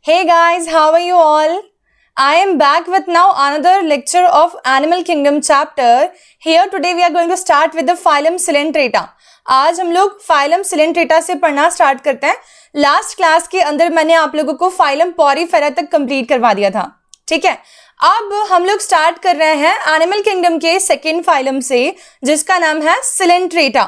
Hey guys, how are you all? I am back with now another lecture of Animal Kingdom chapter. Here today we are going to start with the phylum Coelenterata. आज हम लोग phylum Coelenterata से पढ़ना start करते हैं. Last class के अंदर मैंने आप लोगों को phylum Porifera तक कंप्लीट करवा दिया था. ठीक है, अब हम लोग स्टार्ट कर रहे हैं एनिमल किंगडम के सेकेंड फाइलम से जिसका नाम है Coelenterata.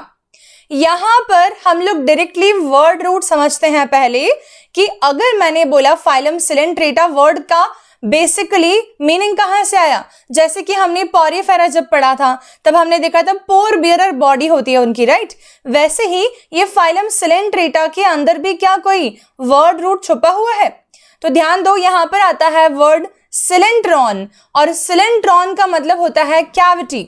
यहां पर हम लोग डायरेक्टली वर्ड रूट समझते हैं पहले कि अगर मैंने बोला फाइलम Coelenterata वर्ड का बेसिकली मीनिंग कहां से आया. जैसे कि हमने पोरीफेरा जब पढ़ा था तब हमने देखा था पोर बियरर बॉडी होती है उनकी, राइट. वैसे ही ये फाइलम Coelenterata के अंदर भी क्या कोई वर्ड रूट छुपा हुआ है. तो ध्यान दो, यहां पर आता है वर्ड Coelentron और Coelentron का मतलब होता है कैविटी.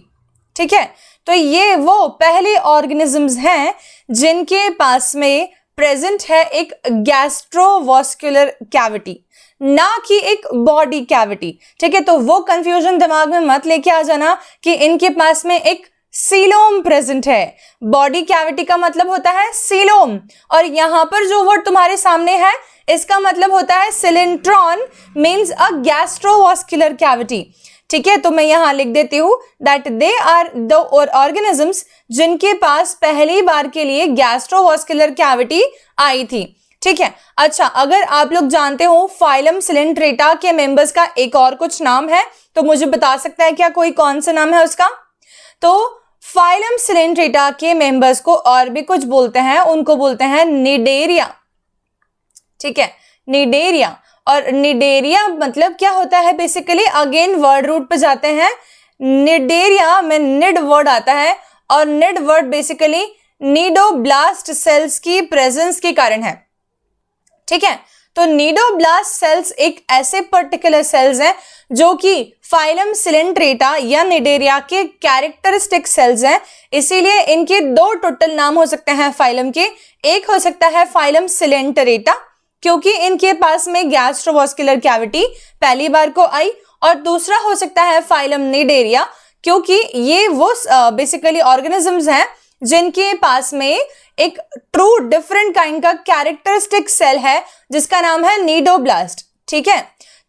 ठीक है, तो ये वो पहले ऑर्गेनिजम्स हैं जिनके पास में प्रेजेंट है एक गैस्ट्रोवास्कुलर कैविटी, ना कि एक बॉडी कैविटी. ठीक है, तो वो कंफ्यूजन दिमाग में मत लेके आ जाना कि इनके पास में एक सीलोम प्रेजेंट है. बॉडी कैविटी का मतलब होता है सीलोम और यहां पर जो वर्ड तुम्हारे सामने है इसका मतलब होता है Coelentron means a gastrovascular cavity. ठीक है, तो मैं यहां लिख देती हूं that they are the organisms जिनके पास पहली बार के लिए गैस्ट्रोवास्कुलर कैविटी आई थी. ठीक है, अच्छा, अगर आप लोग जानते हो फाइलम Coelenterata के मेंबर्स का एक और कुछ नाम है तो मुझे बता सकता है क्या कोई कौन सा नाम है उसका. तो फाइलम Coelenterata के मेंबर्स को और भी कुछ बोलते हैं, उनको बोलते हैं निडेरिया. ठीक है, निडेरिया. और निडेरिया मतलब क्या होता है बेसिकली, अगेन वर्ड रूट पे जाते हैं. निडेरिया में निड वर्ड आता है और cnid word basically cnidoblast cells की प्रेजेंस के कारण है. ठीक है, तो नीडोब्लास्ट सेल्स एक ऐसे पर्टिकुलर सेल्स हैं जो कि फाइलम Coelenterata या निडेरिया के कैरेक्टरिस्टिक सेल्स हैं. इसीलिए इनके दो टोटल नाम हो सकते हैं फाइलम के. एक हो सकता है फाइलम Coelenterata क्योंकि इनके पास में गैस्ट्रोवास्कुलर कैविटी पहली बार को आई, और दूसरा हो सकता है फाइलम निडेरिया क्योंकि ये वो बेसिकली ऑर्गेनिजम्स हैं जिनके पास में एक ट्रू डिफरेंट काइंड का कैरेक्टरिस्टिक सेल है जिसका नाम है नीडोब्लास्ट. ठीक है,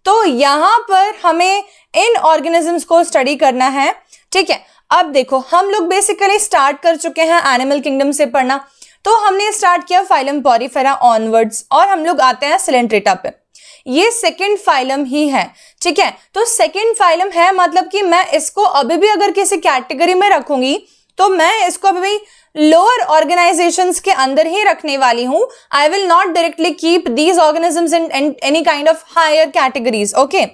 तो यहां पर हमें इन ऑर्गेनिजम्स को स्टडी करना है. ठीक है, अब देखो हम लोग बेसिकली स्टार्ट कर चुके हैं एनिमल किंगडम से पढ़ना. तो हमने स्टार्ट किया फाइलम पोरीफेरा ऑनवर्ड्स और हम लोग आते हैं Coelenterata पे. ये सेकंड फाइलम ही है. ठीक है, तो सेकंड फाइलम है मतलब कि मैं इसको अभी भी अगर किसी कैटेगरी में रखूंगी तो मैं इसको अभी भी लोअर ऑर्गेनाइजेशंस के अंदर ही रखने वाली हूं. I will not directly keep these organisms in any kind of higher categories. Okay,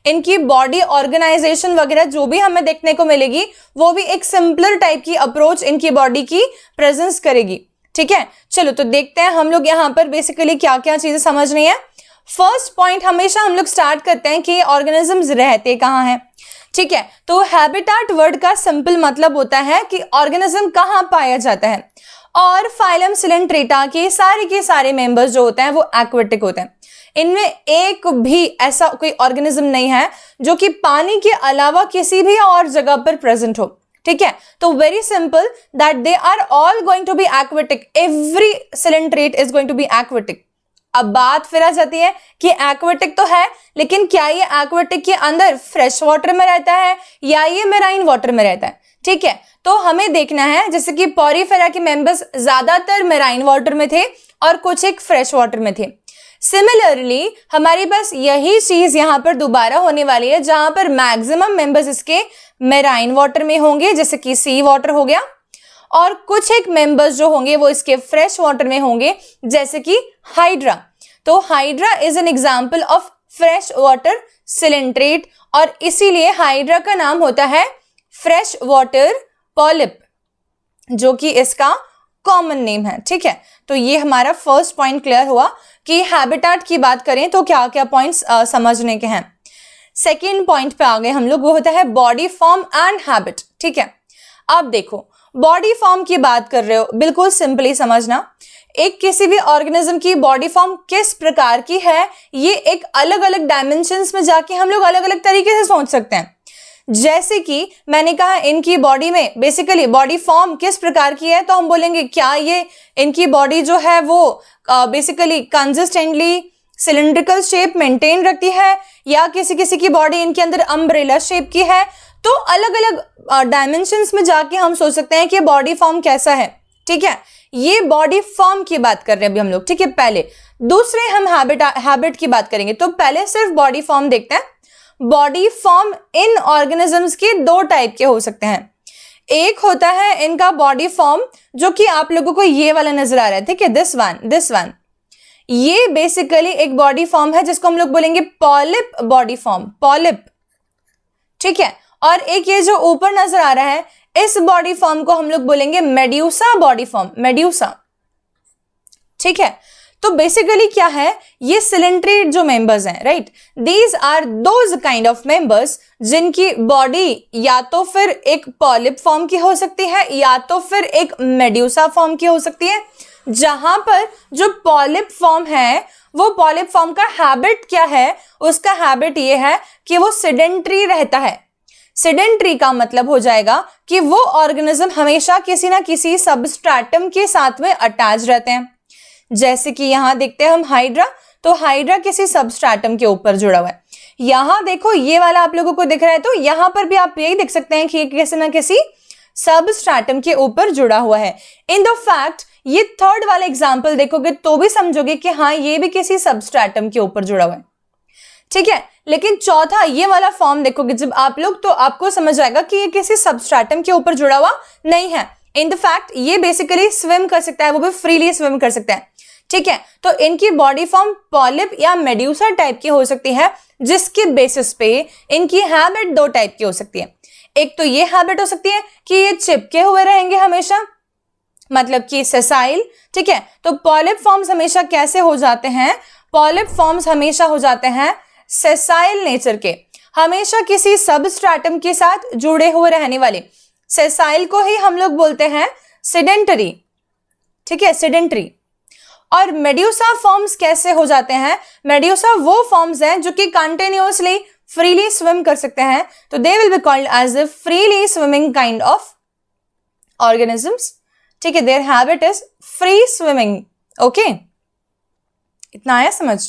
इनकी बॉडी ऑर्गेनाइजेशन वगैरह जो भी हमें देखने को मिलेगी वो भी एक सिंपलर टाइप की अप्रोच इनकी बॉडी की प्रेजेंस करेगी. ठीक है, चलो तो देखते हैं हम लोग यहाँ पर बेसिकली क्या क्या चीजें समझनी है. फर्स्ट पॉइंट हमेशा हम लोग स्टार्ट करते हैं कि ऑर्गेनिजम्स रहते कहाँ हैं. ठीक है, तो हैबिटेट वर्ड का सिंपल मतलब होता है कि ऑर्गेनिज्म कहाँ पाया जाता है. और फाइलम Coelenterata के सारे मेंबर्स जो होते हैं वो एक्वेटिक होते हैं. इनमें एक भी ऐसा कोई ऑर्गेनिज्म नहीं है जो कि पानी के अलावा किसी भी और जगह पर प्रेजेंट हो. ठीक है, तो very simple that they are all going to be aquatic. Every Coelenterate is going to be aquatic. अब बात फिर आ जाती है कि एक्वेटिक तो है लेकिन क्या ये एक्वेटिक के अंदर फ्रेश वाटर में रहता है या ये मेराइन वाटर में रहता है. ठीक है, तो हमें देखना है जैसे कि पोरीफेरा के मेंबर्स ज्यादातर मेराइन वाटर में थे और कुछ एक फ्रेश वाटर में थे. सिमिलरली हमारे पास यही चीज यहां पर दोबारा होने वाली है जहां पर मैक्सिमम मेंबर्स इसके मेराइन वाटर में होंगे जैसे कि सी वाटर हो गया, और कुछ एक मेंबर्स जो होंगे वो इसके फ्रेश वाटर में होंगे जैसे कि हाइड्रा. तो hydra is an example of fresh water Coelenterate और इसीलिए हाइड्रा का नाम होता है फ्रेश वाटर पॉलिप जो कि इसका कॉमन नेम है. ठीक है, तो ये हमारा फर्स्ट पॉइंट क्लियर हुआ कि हैबिटेट की बात करें तो क्या क्या पॉइंट्स समझने के हैं. सेकेंड पॉइंट पे आ गए हम लोग, वो होता है बॉडी फॉर्म एंड हैबिट. ठीक है, अब देखो बॉडी फॉर्म की बात कर रहे हो, बिल्कुल सिंपली समझना. एक किसी भी ऑर्गेनिज्म की बॉडी फॉर्म किस प्रकार की है ये एक अलग अलग डायमेंशंस में जाके हम लोग अलग अलग तरीके से सोच सकते हैं. जैसे कि मैंने कहा इनकी बॉडी में बेसिकली बॉडी फॉर्म किस प्रकार की है, तो हम बोलेंगे क्या ये इनकी बॉडी जो है वो basically consistently cylindrical shape maintain रखती है, या किसी किसी की बॉडी इनके अंदर अम्ब्रेला शेप की है। तो अलग अलग डायमेंशंस में जाके हम सोच सकते हैं कि बॉडी फॉर्म कैसा है। ठीक है, ये बॉडी फॉर्म की बात कर रहे हैं अभी हम लोग। ठीक है, पहले दूसरे हम हैबिट की बात करेंगे। तो पहले सिर्फ बॉडी फॉर्म देखते हैं। बॉडी फॉर्म इन ऑर्गेनिजम्स के दो टाइप के हो सकते हैं। एक होता है इनका बॉडी फॉर्म जो कि आप लोगों को ये वाला नजर आ रहा है। ठीक है, दिस वन ये बेसिकली एक बॉडी फॉर्म है जिसको हम लोग बोलेंगे पॉलिप बॉडी फॉर्म, पॉलिप। ठीक है, और एक ये जो ऊपर नजर आ रहा है इस बॉडी फॉर्म को हम लोग बोलेंगे मेड्यूसा बॉडी फॉर्म, मेड्यूसा। ठीक है, तो बेसिकली क्या है, ये सिलेंट्रेट जो मेंबर्स हैं, right, these are those kind of members जिनकी बॉडी या तो फिर एक पॉलिप फॉर्म की हो सकती है या तो फिर एक मेड्यूसा फॉर्म की हो सकती है। जहां पर जो पॉलिप फॉर्म है वो पॉलिप फॉर्म का हैबिट क्या है, उसका हैबिट ये है कि वो सेडेंट्री रहता है। सेडेंट्री का मतलब हो जाएगा कि वो ऑर्गेनिज्म हमेशा किसी ना किसी सबस्ट्रेटम के साथ में अटैच रहते हैं। जैसे कि यहां देखते हैं हम हाइड्रा, तो हाइड्रा किसी सबस्ट्रेटम के ऊपर जुड़ा हुआ है। यहां देखो ये वाला आप लोगों को दिख रहा है, तो यहां पर भी आप यही देख सकते हैं कि किसी ना किसी सबस्ट्रेटम के ऊपर जुड़ा हुआ है। इन द फैक्ट ये थर्ड वाला एग्जाम्पल देखोगे तो भी समझोगे कि हाँ ये भी किसी सबस्ट्रेटम के ऊपर जुड़ा हुआ है। ठीक है, लेकिन चौथा ये वाला फॉर्म देखोगे जब आप लोग तो आपको समझ आएगा कि ये किसी सबस्ट्रेटम के ऊपर जुड़ा हुआ नहीं है। इन द फैक्ट ये बेसिकली स्विम कर सकता है, वो भी फ्रीली स्विम कर सकता है। ठीक है, तो इनकी बॉडी फॉर्म पॉलिप या मेड्यूसा टाइप की हो सकती है, जिसके बेसिस पे इनकी हैबिट दो टाइप की हो सकती है। एक तो ये हैबिट हो सकती है कि ये चिपके हुए रहेंगे हमेशा, मतलब कि सेसाइल। ठीक है, तो पॉलिप फॉर्म्स हमेशा कैसे हो जाते हैं, पॉलिप फॉर्म्स हमेशा हो जाते हैं सेसाइल नेचर के, हमेशा किसी सबस्ट्रेटम के साथ जुड़े हुए रहने वाले। सेसाइल को ही हम लोग बोलते हैं सेडेंटरी। ठीक है, सेडेंटरी। और मेड्यूसा फॉर्म्स कैसे हो जाते हैं, मेड्यूसा वो फॉर्म्स हैं जो कि कंटिन्यूअसली फ्रीली स्विम कर सकते हैं, तो they will be called as a freely swimming kind of organisms. ठीक है, their habit is free swimming. Okay, इतना आया समझ।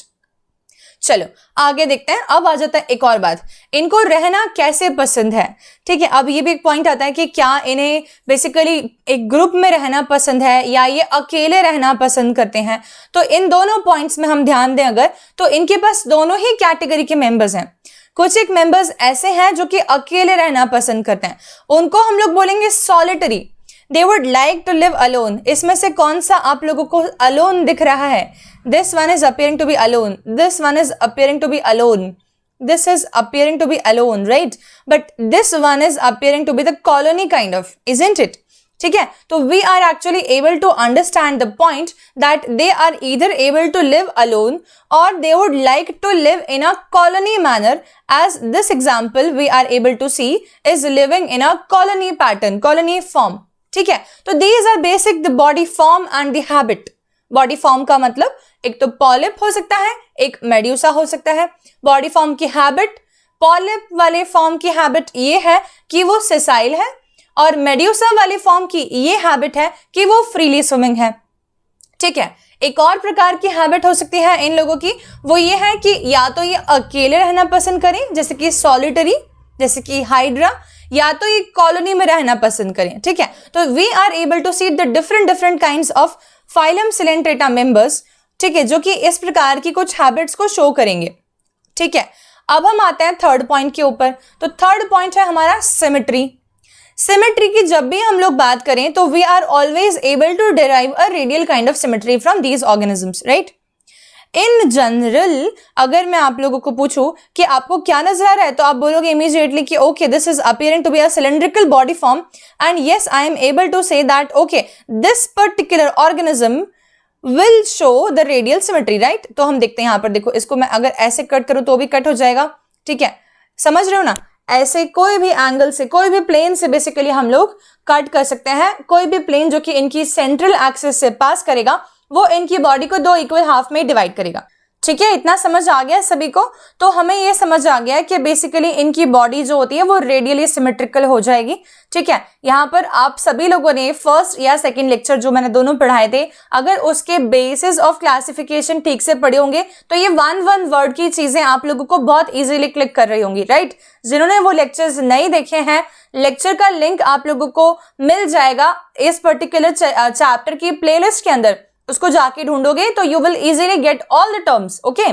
चलो आगे देखते हैं। अब आ जाता है एक और बात, इनको रहना कैसे पसंद है। ठीक है, अब ये भी एक पॉइंट आता है कि क्या इन्हें बेसिकली एक ग्रुप में रहना पसंद है या ये अकेले रहना पसंद करते हैं। तो इन दोनों पॉइंट्स में हम ध्यान दें अगर, तो इनके पास दोनों ही कैटेगरी के मेंबर्स हैं। कुछ एक मेंबर्स ऐसे हैं जो कि अकेले रहना पसंद करते हैं, उनको हम लोग बोलेंगे solitary. They would like to live alone. इसमें से कौन सा आप लोगों को अलोन दिख रहा है? This one is appearing to be alone. This one is appearing to be alone. This is appearing to be alone, right? But this one is appearing to be the colony kind of, isn't it? ठीक है, तो we are actually able to understand the point that they are either able to live alone or they would like to live in a colony manner, as this example we are able to see is living in a colony pattern, colony form. ठीक है, तो these are basic the body form and the habit. Body form का मतलब एक तो polyp हो सकता है, एक मेड्यूसा हो सकता है। बॉडी फॉर्म की हैबिट, पॉलिप वाले फॉर्म की हैबिट ये है कि वो सेसाइल है, और मेड्यूसा वाले फॉर्म की ये हैबिट है कि वो फ्रीली स्विमिंग है। ठीक है, एक और प्रकार की हैबिट हो सकती है इन लोगों की, वो ये है कि या तो ये अकेले रहना पसंद करें जैसे कि सॉलिटरी, जैसे कि हाइड्रा, या तो ये कॉलोनी में रहना पसंद करें। ठीक है, तो we are able to see the different kinds of phylum coelenterata members. ठीक है, जो कि इस प्रकार की कुछ हैबिट्स को शो करेंगे। ठीक है, अब हम आते हैं थर्ड पॉइंट के ऊपर। तो थर्ड पॉइंट है हमारा सिमेट्री। सिमेट्री की जब भी हम लोग बात करें तो we are always able to derive a radial kind of symmetry from these organisms, right. In general अगर मैं आप लोगों को पूछूं कि आपको क्या नजर आ रहा है, तो आप बोलोगे इमीडिएटली कि okay this is appearing to be a cylindrical body form, and yes I am able to say that okay this particular organism will show the radial symmetry, right. तो हम देखते हैं यहाँ पर, देखो इसको मैं अगर ऐसे कट करूं तो भी कट हो जाएगा। ठीक है, समझ रहे हो ना, ऐसे कोई भी एंगल से, कोई भी प्लेन से बेसिकली हम लोग कट कर सकते हैं। कोई भी प्लेन जो कि इनकी सेंट्रल एक्सिस से पास करेगा वो इनकी बॉडी को दो इक्वल हाफ में डिवाइड करेगा। ठीक है, इतना समझ आ गया सभी को। तो हमें ये समझ आ गया कि बेसिकली इनकी बॉडी जो होती है वो रेडियली सिमेट्रिकल हो जाएगी। ठीक है, यहाँ पर आप सभी लोगों ने फर्स्ट या सेकंड लेक्चर जो मैंने दोनों पढ़ाए थे, अगर उसके बेसिस ऑफ क्लासिफिकेशन ठीक से पढ़े होंगे तो ये वन वर्ड की चीजें आप लोगों को बहुत इजीली क्लिक कर रही होंगी, राइट। जिन्होंने वो लेक्चर्स नहीं देखे हैं, लेक्चर का लिंक आप लोगों को मिल जाएगा इस पर्टिकुलर चैप्टर की प्लेलिस्ट के अंदर, उसको जाके ढूंढोगे तो you will easily get all the terms. Okay,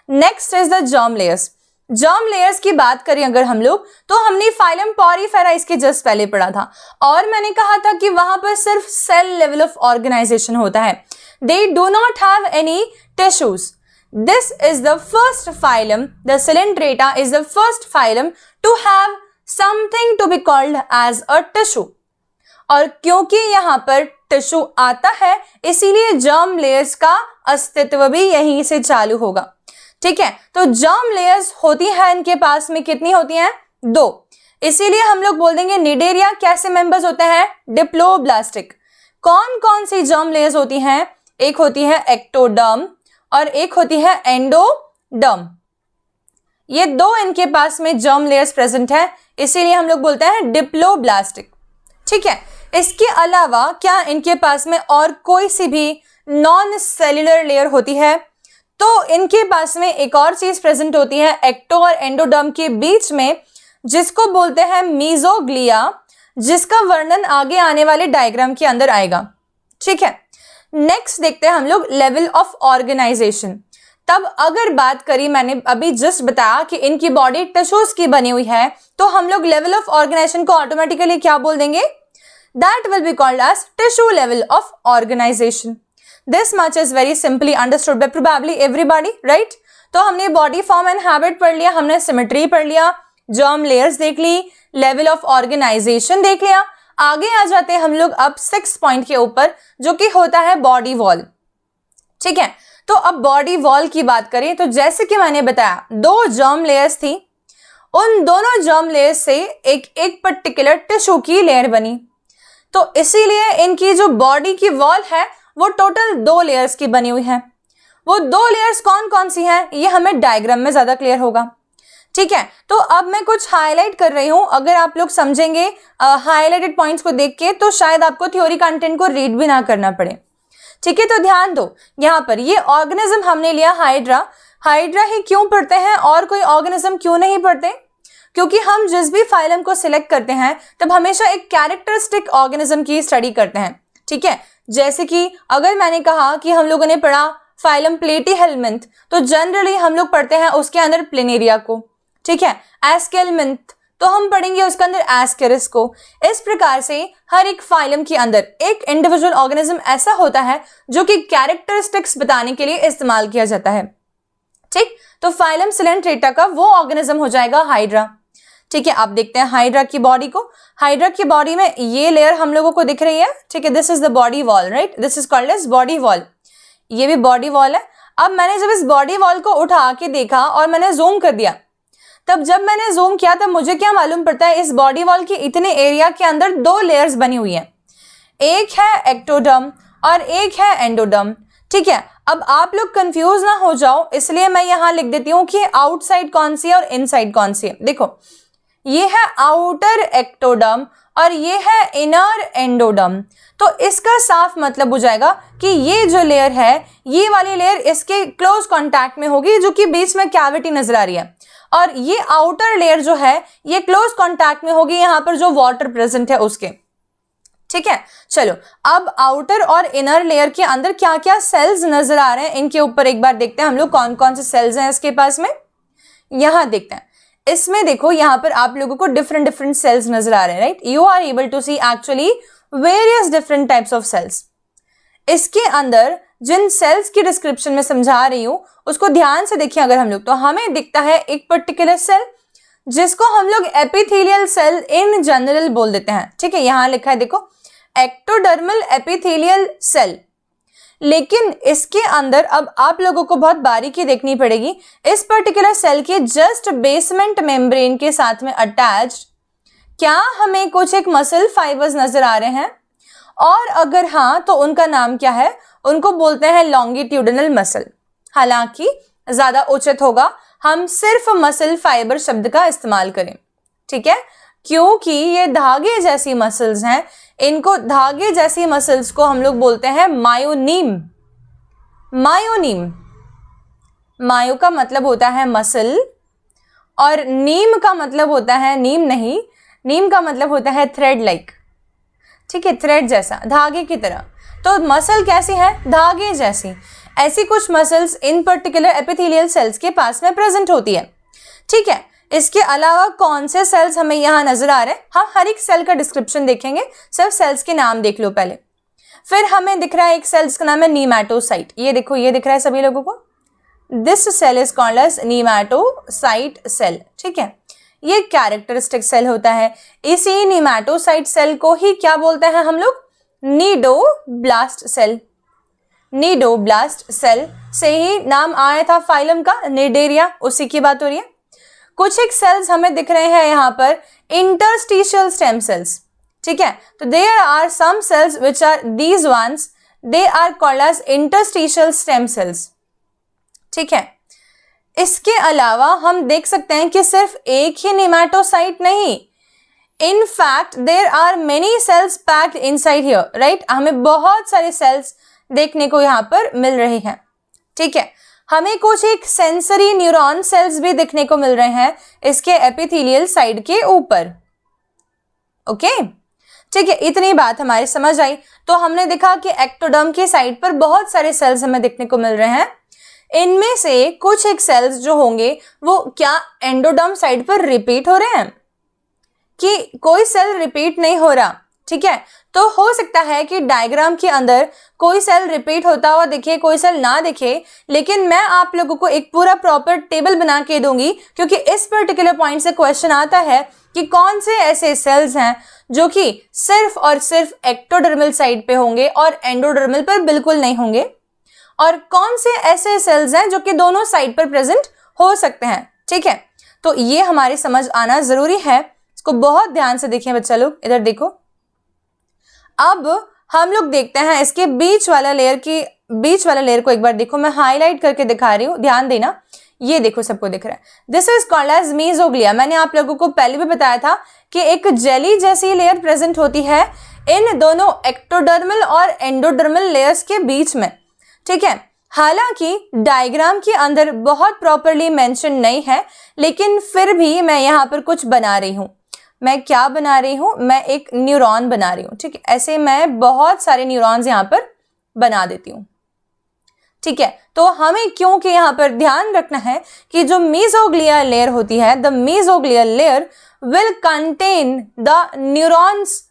next is the germ layers. Germ layers की बात करें अगर हम लोग, तो हमने फाइलम पॉरीफेरा इसके जस्ट पहले पढ़ा था और मैंने कहा था कि वहां पर सिर्फ सेल लेवल ऑफ ऑर्गेनाइजेशन होता है, they do not have any tissues. This is the first phylum, the coelenterata is the first phylum to have something to be called as a tissue. और क्योंकि यहाँ पर टिश्यू आता है इसीलिए germ layers का अस्तित्व भी यहीं से चालू होगा। ठीक है, तो जर्म लेयर्स होती है इनके पास में कितनी होती हैं? 2। इसीलिए हम लोग बोल देंगे निडेरिया कैसे मेंबर्स होते हैं? डिप्लोब्लास्टिक। कौन कौन सी जर्म लेयर्स होती हैं? एक होती है एक्टोडर्म और एक होती है एंडोडर्म। ये 2 इनके पास में जर्म लेयर्स प्रेजेंट है, इसीलिए हम लोग बोलते हैं डिप्लोब्लास्टिक। ठीक है, इसके अलावा क्या इनके पास में और कोई सी भी नॉन सेल्यूलर लेयर होती है? तो इनके पास में एक और चीज प्रेजेंट होती है एक्टो और एंडोडर्म के बीच में, जिसको बोलते हैं मीजोग्लिया, जिसका वर्णन आगे आने वाले डायग्राम के अंदर आएगा। ठीक है, नेक्स्ट देखते हैं हम लोग लेवल ऑफ ऑर्गेनाइजेशन। तब अगर बात करी, मैंने अभी जस्ट बताया कि इनकी बॉडी टिश्यूज की बनी हुई है, तो हम लोग लेवल ऑफ ऑर्गेनाइजेशन को ऑटोमेटिकली क्या बोल देंगे? That will be called as tissue level of organization. This much is very simply understood by probably everybody, right? तो हमने बॉडी फॉर्म एंड हैबिट पढ़ लिया, हमने सिमेट्री पढ़ लिया, जर्म लेयर्स देख ली, लेवल ऑफ ऑर्गेनाइजेशन देख लिया। आगे आ जाते हैं हम लोग अब 6 पॉइंट के ऊपर, जो कि होता है बॉडी वॉल। ठीक है, तो अब बॉडी वॉल की बात करें तो जैसे कि मैंने बताया 2 जर्म लेयर्स थी, उन दोनों जर्म लेयर्स से एक पर्टिकुलर टिश्यू की लेयर बनी। तो इसीलिए इनकी जो बॉडी की वॉल है वो टोटल 2 लेयर्स की बनी हुई है। वो 2 लेयर्स कौन कौन सी हैं ये हमें डायग्राम में ज्यादा क्लियर होगा। ठीक है, तो अब मैं कुछ हाईलाइट कर रही हूं, अगर आप लोग समझेंगे हाईलाइटेड पॉइंट्स को देख के तो शायद आपको थ्योरी कंटेंट को रीड भी ना करना पड़े। ठीक है, तो ध्यान दो, यहाँ पर ये ऑर्गेनिज्म हमने लिया हाइड्रा। हाइड्रा ही क्यों पढ़ते हैं और कोई ऑर्गेनिज्म क्यों नहीं पढ़ते? क्योंकि हम जिस भी फाइलम को सिलेक्ट करते हैं तब हमेशा एक कैरेक्टरिस्टिक ऑर्गेनिज्म की स्टडी करते हैं। ठीक है, जैसे कि अगर मैंने कहा कि हम लोगों ने पढ़ा फाइलम प्लेटीहेल्मिन्थ, तो जनरली हम लोग पढ़ते हैं उसके अंदर प्लेनेरिया को। ठीक है, एस्केल्मिन्थ तो हम पढ़ेंगे उसके अंदर एस्केरिस को। इस प्रकार से हर एक फाइलम के अंदर एक इंडिविजुअल ऑर्गेनिज्म ऐसा होता है जो कि कैरेक्टरिस्टिक्स बताने के लिए इस्तेमाल किया जाता है। ठीक, तो फाइलम सिलेंट्रेटा का वो ऑर्गेनिज्म हो जाएगा हाइड्रा। ठीक है, आप देखते हैं हाइड्रा की बॉडी को। हाइड्रा की बॉडी में ये लेयर हम लोगों को दिख रही है। ठीक है, this is the body wall, right, this is called as body wall. ये भी बॉडी वॉल है। अब मैंने जब इस बॉडी वॉल को उठा के देखा और मैंने जूम कर दिया, तब जब मैंने जूम किया तब मुझे क्या मालूम पड़ता है, इस बॉडी वॉल के इतने एरिया के अंदर 2 लेयर्स बनी हुई हैं। एक है एक्टोडर्म और एक है एंडोडर्म। ठीक है, अब आप लोग कंफ्यूज ना हो जाओ इसलिए मैं यहाँ लिख देती हूँ कि आउटसाइड कौन सी है और इनसाइड कौन सी है। देखो, ये है आउटर एक्टोडर्म और ये है इनर एंडोडर्म। तो इसका साफ मतलब हो जाएगा कि ये जो लेयर है, ये वाली लेयर इसके क्लोज कांटेक्ट में होगी, जो कि बीच में कैविटी नजर आ रही है, और ये आउटर लेयर जो है ये क्लोज कांटेक्ट में होगी यहाँ पर जो वाटर प्रेजेंट है उसके। ठीक है, चलो अब आउटर और इनर लेयर के अंदर क्या क्या सेल्स नजर आ रहे हैं इनके ऊपर एक बार देखते हैं हम लोग कौन कौन से सेल्स हैं इसके पास में। यहाँ देखते हैं, इसमें देखो यहाँ पर आप लोगों को डिफरेंट सेल्स नजर आ रहे हैं, right. You are able to see actually various different types of cells. इसके अंदर जिन सेल्स की डिस्क्रिप्शन में समझा रही हूं उसको ध्यान से देखिए अगर हम लोग, तो हमें दिखता है एक पर्टिकुलर सेल जिसको हम लोग एपिथेलियल सेल इन जनरल बोल देते हैं। ठीक है, यहां लिखा है देखो एक्टोडर्मल एपिथेलियल सेल। लेकिन इसके अंदर अब आप लोगों को बहुत बारीकी देखनी पड़ेगी। इस पर्टिकुलर सेल के जस्ट बेसमेंट मेम्ब्रेन के साथ में अटैच्ड क्या हमें कुछ एक मसल फाइबर्स नजर आ रहे हैं, और अगर हाँ तो उनका नाम क्या है? उनको बोलते हैं लॉन्गिट्यूडिनल मसल। हालांकि ज्यादा उचित होगा हम सिर्फ मसल फाइबर शब्द का इस्तेमाल करें, ठीक है, क्योंकि ये धागे जैसी मसल्स हैं, इनको धागे जैसी मसल्स को हम लोग बोलते हैं मायोनीम। मायोनीम, मायो का मतलब होता है मसल और नीम का मतलब होता है, नीम नहीं, नीम का मतलब होता है थ्रेड लाइक, ठीक है, थ्रेड जैसा, धागे की तरह। तो मसल कैसी है? धागे जैसी। ऐसी कुछ मसल्स इन पर्टिकुलर एपिथेलियल सेल्स के पास में प्रेजेंट होती है, ठीक है। इसके अलावा कौन से सेल्स हमें यहाँ नजर आ रहे हैं? हम हर एक सेल का डिस्क्रिप्शन देखेंगे, सिर्फ सेल्स के नाम देख लो पहले। फिर हमें दिख रहा है एक सेल जिसका नाम है नीमैटोसाइट। ये देखो, ये दिख रहा है सभी लोगों को। This cell is called as nematocyte cell, ठीक है। ये कैरेक्टरिस्टिक सेल होता है। इसी नीमैटोसाइट सेल को ही क्या बोलते हैं हम लोग? Cnidoblast cell. नीडोब्लास्ट सेल से ही नाम आया था फाइलम का, निडेरिया, उसी की बात हो रही है। कुछ एक सेल्स हमें दिख रहे हैं यहाँ पर, इंटरस्टिशियल स्टेम सेल्स, ठीक है। तो there are some cells which are these ones, they are called as interstitial stem cells, ठीक है। इसके अलावा हम देख सकते हैं कि सिर्फ एक ही नेमाटोसाइट नहीं, in fact there are many cells packed inside here, right. हमें बहुत सारे सेल्स देखने को यहाँ पर मिल रहे हैं, ठीक है। हमें कुछ एक सेंसरी न्यूरॉन सेल्स भी देखने को मिल रहे हैं इसके एपिथेलियल साइड के ऊपर, ओके, ठीक है। इतनी बात हमारी समझ आई। तो हमने देखा कि एक्टोडर्म की साइड पर बहुत सारे सेल्स हमें देखने को मिल रहे हैं। इनमें से कुछ एक सेल्स जो होंगे वो क्या एंडोडर्म साइड पर रिपीट हो रहे हैं, कि कोई सेल रिपीट नहीं हो रहा, ठीक है। तो हो सकता है कि डायग्राम के अंदर कोई सेल रिपीट होता हुआ दिखे, कोई सेल ना दिखे, लेकिन मैं आप लोगों को एक पूरा प्रॉपर टेबल बना के दूंगी, क्योंकि इस पर्टिकुलर पॉइंट से क्वेश्चन आता है कि कौन से ऐसे सेल्स हैं जो कि सिर्फ और सिर्फ एक्टोडर्मल साइड पे होंगे और एंडोडर्मल पर बिल्कुल नहीं होंगे, और कौन से ऐसे सेल्स हैं जो कि दोनों साइड पर प्रेजेंट हो सकते हैं, ठीक है। तो ये हमारी समझ आना जरूरी है, इसको बहुत ध्यान से देखिए बच्चा लोग। इधर देखो, अब हम लोग देखते हैं इसके बीच वाला लेयर को एक बार देखो, मैं हाईलाइट करके दिखा रही हूँ, ध्यान देना। ये देखो, सबको दिख रहा है, this is called as mesoglea. मैंने आप लोगों को पहले भी बताया था कि एक जेली जैसी लेयर प्रेजेंट होती है इन दोनों एक्टोडर्मल और एंडोडर्मल लेयर्स के बीच में, ठीक है। हालांकि डायग्राम के अंदर बहुत प्रॉपरली मेंशन नहीं है, लेकिन फिर भी मैं यहाँ पर कुछ बना रही हूँ। मैं क्या बना रही हूँ? मैं एक न्यूरॉन बना रही हूँ, ठीक है। ऐसे मैं बहुत सारे न्यूरॉन्स यहाँ पर बना देती हूँ, ठीक है। तो हमें क्योंकि यहाँ पर ध्यान रखना है कि जो मीजोग्लिया लेयर होती है, the mesoglea layer will contain the neurons,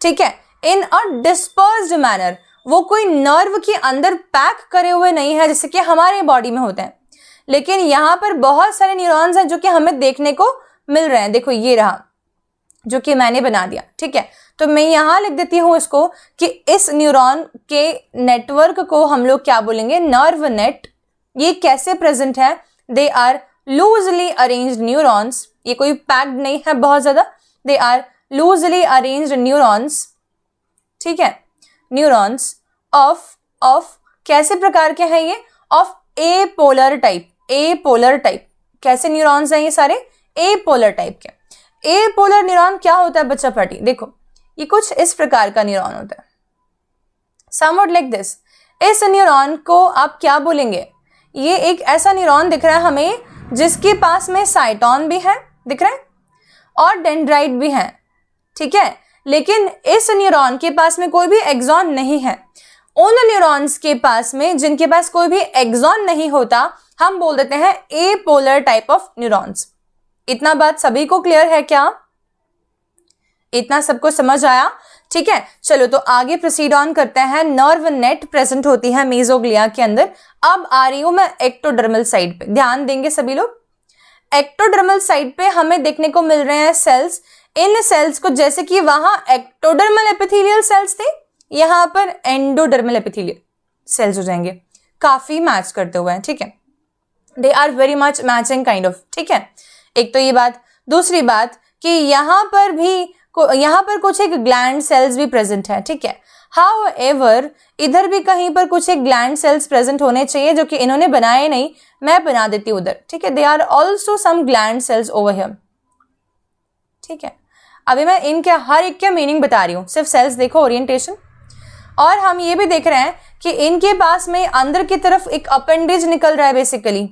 ठीक है, इन अ डिस्पर्स्ड मैनर। वो कोई नर्व के अंदर पैक करे हुए नहीं है जैसे कि हमारे बॉडी में होते हैं, लेकिन यहाँ पर बहुत सारे न्यूरॉन्स हैं जो कि हमें देखने को मिल रहे हैं। देखो, ये रहा जो कि मैंने बना दिया, ठीक है। तो मैं यहाँ लिख देती हूँ इसको कि इस न्यूरॉन के नेटवर्क को हम लोग क्या बोलेंगे? Nerve net. ये कैसे प्रेजेंट है? They are loosely arranged neurons. ये कोई पैक्ड नहीं है बहुत ज्यादा, they are loosely arranged neurons, ठीक है। न्यूरॉन्स ऑफ कैसे प्रकार के हैं ये? Of apolar type. Apolar type कैसे न्यूरॉन्स हैं ये सारे? ए पोलर टाइप के। ए पोलर न्यूरॉन क्या होता है बच्चा पार्टी? देखो, ये कुछ इस प्रकार का न्यूरॉन होता है, समवट लाइक दिस। इस न्यूरॉन को आप क्या बोलेंगे? ये एक ऐसा न्यूरॉन दिख रहा है हमें जिसके पास में साइटोन भी है, दिख रहा है, और डेंड्राइट भी है, ठीक है। लेकिन इस न्यूरॉन के पास में कोई भी एक्सॉन नहीं है। उन न्यूरॉन्स के पास में जिनके पास कोई भी एक्सॉन नहीं होता, हम बोल देते हैं ए पोलर टाइप ऑफ न्यूरॉन्स। इतना बात सभी को क्लियर है क्या? इतना सबको समझ आया? ठीक है, चलो तो आगे प्रोसीड ऑन करते हैं। नर्व नेट प्रेजेंट होती है मीजोग्लिया के अंदर। अब आ रही हूं मैं एक्टोडर्मल साइड पे, ध्यान देंगे सभी लोग। एक्टोडर्मल साइड पे हमें देखने को मिल रहे हैं सेल्स। इन सेल्स को, जैसे कि वहां एक्टोडर्मल एपिथेलियल सेल्स थे, यहां पर एंडोडर्मल एपिथेलियल सेल्स हो जाएंगे, काफी मैच करते हुए हैं, ठीक है। They are very much matching kind of, ठीक है। एक तो ये बात। दूसरी बात कि यहाँ पर कुछ एक ग्लैंड सेल्स भी प्रेजेंट है, ठीक है। However, इधर भी कहीं पर कुछ एक ग्लैंड सेल्स प्रेजेंट होने चाहिए जो कि इन्होंने बनाए नहीं, मैं बना देती हूँ उधर, ठीक है। They are also some gland cells over here, ठीक है। अभी मैं इनके हर एक का मीनिंग बता रही हूँ, सिर्फ सेल्स देखो, ओरिएंटेशन। और हम ये भी देख रहे हैं कि इनके पास में अंदर की तरफ एक अपेंडेज निकल रहा है बेसिकली,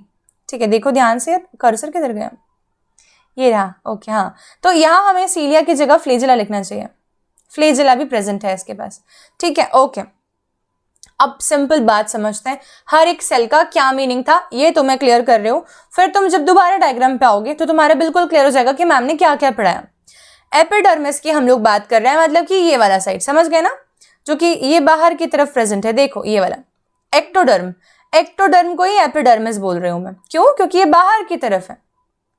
ठीक है। देखो ध्यान से, कर्सर किधर गया, ये रहा, ओके हाँ। तो यहाँ हमें सीलिया की जगह फ्लेजिला लिखना चाहिए, फ्लेजिला भी प्रेजेंट है इसके पास, ठीक है, ओके। अब सिंपल बात समझते हैं, हर एक सेल का क्या मीनिंग था ये तो मैं क्लियर कर रही हूँ, फिर तुम जब दोबारा डायग्राम पे आओगे तो तुम्हारा बिल्कुल क्लियर हो जाएगा कि मैम ने क्या क्या पढ़ाया। एपिडर्मिस की हम लोग बात कर रहे हैं, मतलब कि ये वाला साइड, समझ गए ना, जो कि ये बाहर की तरफ प्रेजेंट है, देखो ये वाला एक्टोडर्म, एक्टोडर्म को ही एपिडर्मिस बोल रही हूं मैं, क्यों, क्योंकि ये बाहर की तरफ है,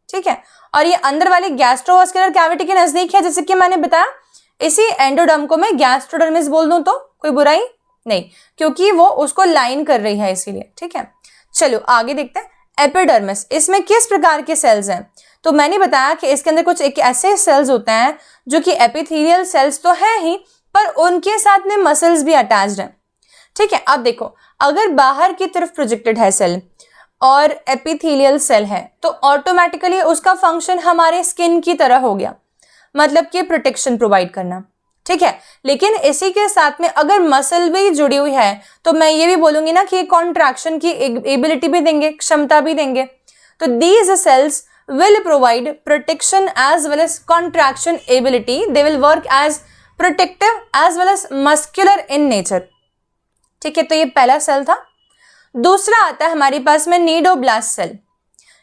ठीक है। और ये अंदर वाली गैस्ट्रोवास्कुलर कैविटी के नजदीक है, जैसे कि मैंने बताया। इसी एंडोडर्म को मैं गैस्ट्रोडर्मिस बोल दूं तो कोई बुराई नहीं, क्योंकि वो उसको लाइन कर रही है इसीलिए, ठीक है। चलो आगे देखते हैं। एपिडर्मिस, इसमें किस प्रकार के सेल्स हैं, तो मैंने बताया कि इसके अंदर कुछ एक ऐसे सेल्स होते हैं जो कि एपिथेलियल सेल्स तो है ही, पर उनके साथ में मसल्स भी अटैच्ड हैं, ठीक है। अब देखो, अगर बाहर की तरफ प्रोजेक्टेड है सेल और एपिथेलियल सेल है तो ऑटोमेटिकली उसका फंक्शन हमारे स्किन की तरह हो गया, मतलब कि प्रोटेक्शन प्रोवाइड करना, ठीक है। लेकिन इसी के साथ में अगर मसल भी जुड़ी हुई है तो मैं ये भी बोलूंगी ना कि कॉन्ट्रैक्शन की एबिलिटी भी देंगे, क्षमता भी देंगे। तो these cells will provide protection as well as contraction ability. They will work as protective as well as muscular in nature, ठीक है। तो ये पहला सेल था। दूसरा आता है हमारे पास में नीडोब्लास्ट सेल।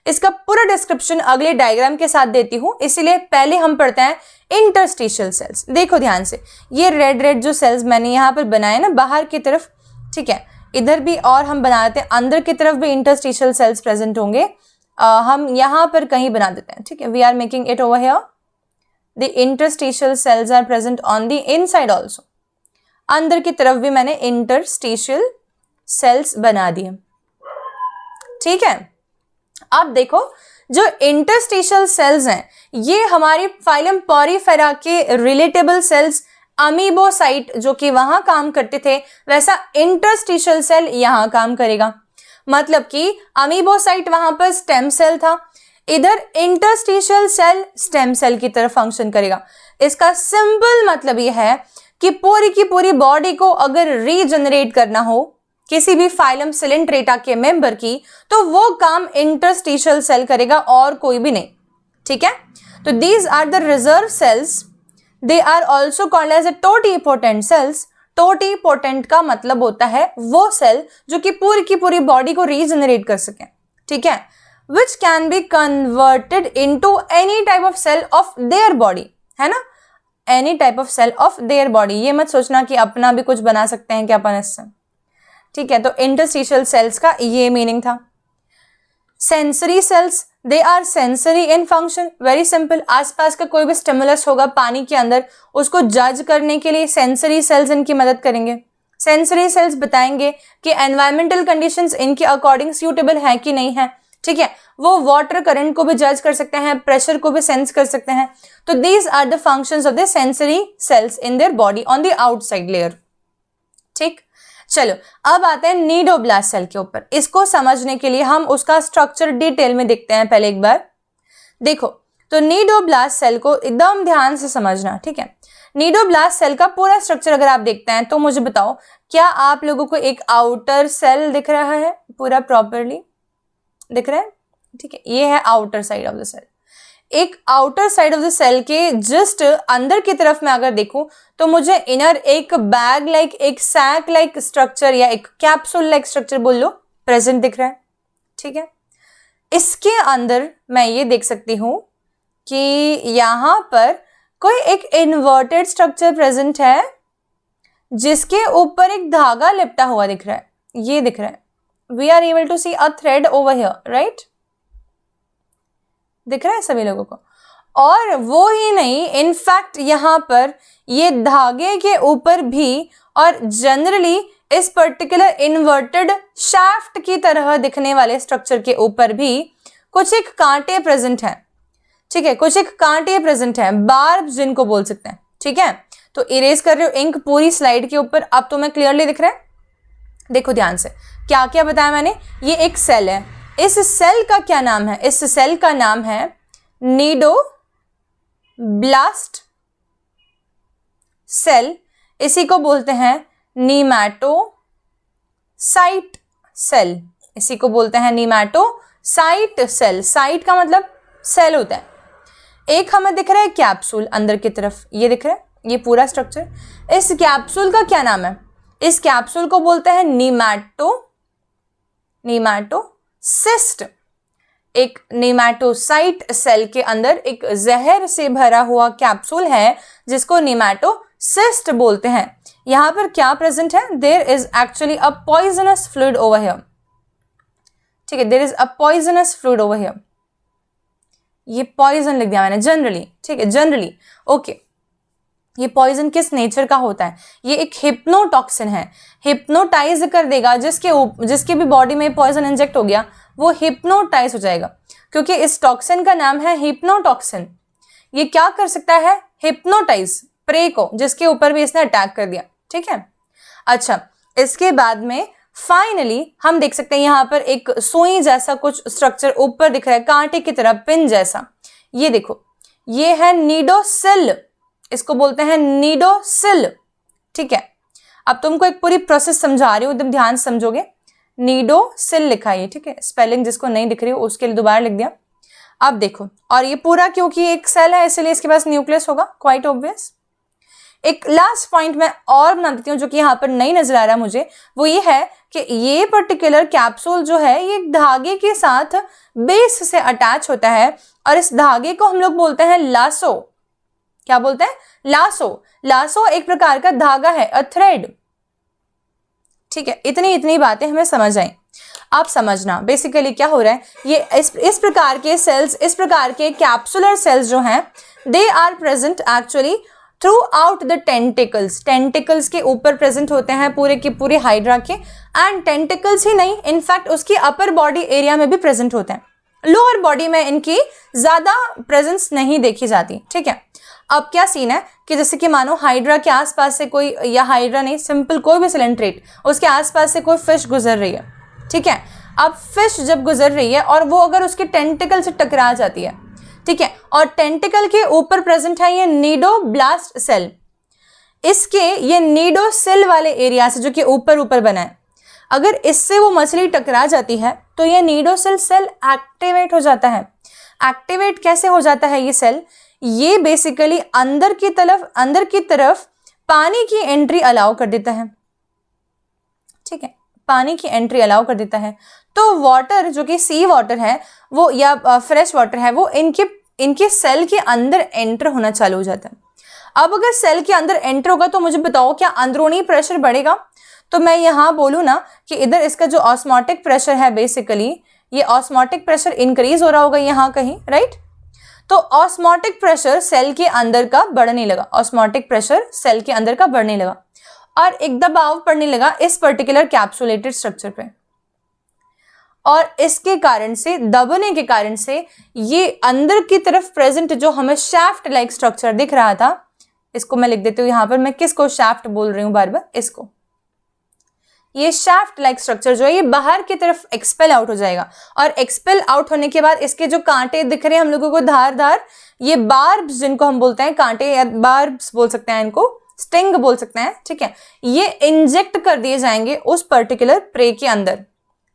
इसका पूरा डिस्क्रिप्शन अगले डायग्राम के साथ देती हूं, इसीलिए पहले हम पढ़ते हैं इंटरस्टिशियल सेल्स। देखो ध्यान से, ये रेड रेड जो सेल्स मैंने यहाँ पर बनाए ना बाहर की तरफ, ठीक है, इधर भी और हम बना देते हैं, अंदर की तरफ भी इंटरस्टिशियल सेल्स प्रेजेंट होंगे। हम यहाँ पर कहीं बना देते हैं, ठीक है। We are making it over here. The interstitial cells are present on the inside also. अंदर की तरफ भी मैंने इंटरस्टिशियल सेल्स बना दिए, ठीक है। अब देखो, जो इंटरस्टिशियल सेल्स हैं ये हमारी फाइलम पॉरीफेरा के रिलेटेबल सेल्स अमीबोसाइट जो कि वहां काम करते थे, वैसा इंटरस्टिशियल सेल यहां काम करेगा। मतलब कि अमीबोसाइट वहां पर स्टेम सेल था, इधर इंटरस्टिशियल सेल स्टेम सेल की तरह फंक्शन करेगा। इसका सिंपल मतलब यह है कि पूरी की पूरी बॉडी को अगर रीजनरेट करना हो किसी भी फाइलम सिलेंट्रेटा के मेंबर की, तो वो काम इंटरस्टिशियल सेल करेगा और कोई भी नहीं, ठीक है। तो these are the reserve cells, they are also called as a totipotent cells. Totipotent का मतलब होता है वो सेल जो कि पूरी की पूरी बॉडी को रीजनरेट कर सके, ठीक है। Which can be converted into any type of cell of their body, है ना, any type of cell of their body. ये मत सोचना कि अपना भी कुछ बना सकते हैं क्या अपन इससे, ठीक है। तो इंटरस्टिशियल सेल्स का ये मीनिंग था। Sensory cells, they are sensory in function, very simple. आसपास का कोई भी स्टिमुलस होगा पानी के अंदर, उसको जज करने के लिए सेंसरी सेल्स इनकी मदद करेंगे। सेंसरी सेल्स बताएंगे कि एनवायरमेंटल कंडीशंस इनके अकॉर्डिंग सूटेबल है कि नहीं है, ठीक है। वो वाटर करंट को भी जज कर सकते हैं, प्रेशर को भी सेंस कर सकते हैं। तो these are the functions of the sensory cells in their body on the outside layer, ठीक। चलो अब आते हैं नीडोब्लास्ट सेल के ऊपर। इसको समझने के लिए हम उसका स्ट्रक्चर डिटेल में देखते हैं पहले एक बार। देखो, तो नीडोब्लास्ट सेल को एकदम ध्यान से समझना, ठीक है। नीडोब्लास्ट सेल का पूरा स्ट्रक्चर अगर आप देखते हैं तो मुझे बताओ, क्या आप लोगों को एक आउटर सेल दिख रहा है, पूरा प्रॉपरली दिख रहा है, ठीक है। ये है outer side of the cell. एक outer side of the cell के जस्ट अंदर की तरफ मैं अगर देखूं तो मुझे इनर एक बैग लाइक, एक सैक लाइक स्ट्रक्चर या एक कैप्सूल लाइक स्ट्रक्चर बोल लो, प्रेजेंट दिख रहा है, ठीक है। इसके अंदर मैं ये देख सकती हूं कि यहां पर कोई एक इन्वर्टेड स्ट्रक्चर प्रेजेंट है जिसके ऊपर एक धागा लिपटा हुआ दिख रहा है, ये दिख रहा है। We are able to see a thread over here, right, दिख रहा है सभी लोगों को। और वो ही नहीं, इनफैक्ट यहां पर ये धागे के ऊपर भी और जनरली इस पर्टिकुलर इन्वर्टेड शाफ्ट की तरह दिखने वाले स्ट्रक्चर के ऊपर भी कुछ एक कांटे प्रेजेंट हैं, ठीक है, कुछ एक कांटे प्रेजेंट हैं, बार्ब जिनको बोल सकते हैं, ठीक है। तो इरेज कर रही हूँ इंक पूरी स्लाइड के ऊपर। अब तुम्हें क्लियरली दिख रहा है? देखो ध्यान से, क्या क्या बताया मैंने। ये एक सेल है, इस सेल का क्या नाम है? इस सेल का नाम है नीडोब्लास्ट सेल। इसी को बोलते हैं नीमैटोसाइट सेल। इसी को बोलते हैं नीमैटोसाइट सेल। साइट का मतलब सेल होता है। एक हमें दिख रहा है कैप्सूल अंदर की तरफ, ये दिख रहा है, ये पूरा स्ट्रक्चर। इस कैप्सूल का क्या नाम है? इस कैप्सूल को बोलते हैं नीमैटोसिस्ट। एक नीमैटोसाइट सेल के अंदर एक जहर से भरा हुआ कैप्सूल है जिसको नीमैटोसिस्ट बोलते हैं। यहां पर क्या प्रेजेंट है? There is actually a poisonous fluid over here. ठीक है, there is a poisonous fluid over here. ये पॉइजन लिख दिया मैंने जनरली, ठीक है, जनरली। ओके, ये पॉइजन किस नेचर का होता है? ये एक हिप्नोटॉक्सिन है, हिप्नोटाइज कर देगा। जिसके भी बॉडी में पॉइजन इंजेक्ट हो गया वो हिप्नोटाइज हो जाएगा, क्योंकि इस टॉक्सिन का नाम है हिप्नोटॉक्सिन। ये क्या कर सकता है? हिप्नोटाइज प्रे को, जिसके ऊपर भी इसने अटैक कर दिया। ठीक है, अच्छा, इसके बाद में फाइनली हम देख सकते हैं यहाँ पर एक सुई जैसा कुछ स्ट्रक्चर ऊपर दिख रहा है, कांटे की तरह, पिन जैसा। ये देखो, ये है नीडोसिल, इसको बोलते हैं नीडोसिल। ठीक है, अब तुमको एक पूरी प्रोसेस समझा रही हूँ, एकदम ध्यान से समझोगे। नीडोसिल लिखा है, ठीक है, स्पेलिंग जिसको नहीं दिख रही हो उसके लिए दोबारा लिख दिया। अब देखो, और ये पूरा क्योंकि एक सेल है इसलिए इसके पास न्यूक्लियस होगा, क्वाइट ऑब्वियस। एक लास्ट पॉइंट मैं और बना देती हूँ जो कि यहाँ पर नहीं नजर आ रहा मुझे, वो ये है कि ये पर्टिकुलर कैप्सूल जो है ये धागे के साथ बेस से अटैच होता है, और इस धागे को हम लोग बोलते हैं लासो। क्या बोलते हैं? लासो। लासो एक प्रकार का धागा है, अ थ्रेड। ठीक है, इतनी बातें हमें समझ आई। आप समझना बेसिकली क्या हो रहा है। ये इस प्रकार के सेल्स, इस प्रकार के कैप्सुलर सेल्स जो हैं, they are present actually throughout the tentacles. Tentacles के ऊपर प्रेजेंट होते हैं पूरे के पूरे हाइड्रा के, एंड टेंटिकल्स ही नहीं, इनफैक्ट उसकी अपर बॉडी एरिया में भी प्रेजेंट होते हैं। लोअर बॉडी में इनकी ज्यादा प्रेजेंस नहीं देखी जाती। ठीक है, अब क्या सीन है कि जैसे कि मानो हाइड्रा के आसपास से कोई, या हाइड्रा नहीं, सिंपल कोई भी सिलेंट्रेट, उसके आसपास से कोई फिश गुजर रही है। ठीक है, अब फिश जब गुजर रही है और वो अगर उसके टेंटिकल से टकरा जाती है, ठीक है, और टेंटिकल के ऊपर प्रेजेंट है ये नीडोब्लास्ट सेल। इसके ये नीडोसिल वाले एरिया से जो कि ऊपर बना है, अगर इससे वो मछली टकरा जाती है तो ये नीडोसिल सेल एक्टिवेट हो जाता है। एक्टिवेट कैसे हो जाता है ये सेल? ये बेसिकली अंदर की तरफ पानी की एंट्री अलाउ कर देता है। ठीक है, पानी की एंट्री अलाउ कर देता है। तो वाटर जो कि सी वाटर है वो, या फ्रेश वाटर है, वो इनके सेल के अंदर एंटर होना चालू हो जाता है। अब अगर सेल के अंदर एंटर होगा तो मुझे बताओ क्या अंदरूनी प्रेशर बढ़ेगा? तो मैं यहाँ बोलूँ ना कि इधर इसका जो ऑस्मोटिक प्रेशर है, बेसिकली ये ऑस्मोटिक प्रेशर इंक्रीज हो रहा होगा यहाँ कहीं, राइट? तो ऑस्मोटिक प्रेशर सेल के अंदर का बढ़ने लगा, ऑस्मोटिक प्रेशर सेल के अंदर का बढ़ने लगा, और एक दबाव पड़ने लगा इस पर्टिकुलर कैप्सुलेटेड स्ट्रक्चर पे, और इसके कारण से, दबने के कारण से, ये अंदर की तरफ प्रेजेंट जो हमें शाफ्ट लाइक स्ट्रक्चर दिख रहा था, इसको मैं लिख देती हूँ यहाँ पर, मैं किसको शाफ्ट बोल रही हूँ बार बार, इसको। ये शाफ्ट लाइक स्ट्रक्चर जो है ये बाहर की तरफ एक्सपेल आउट हो जाएगा, और एक्सपेल आउट होने के बाद इसके जो कांटे दिख रहे हैं हम लोगों को, धार, ये बार्ब्स जिनको हम बोलते हैं, कांटे या बार्ब्स बोल सकते हैं, इनको स्टिंग बोल सकते हैं। ठीक है, ये इंजेक्ट कर दिए जाएंगे उस पर्टिकुलर प्रे के अंदर,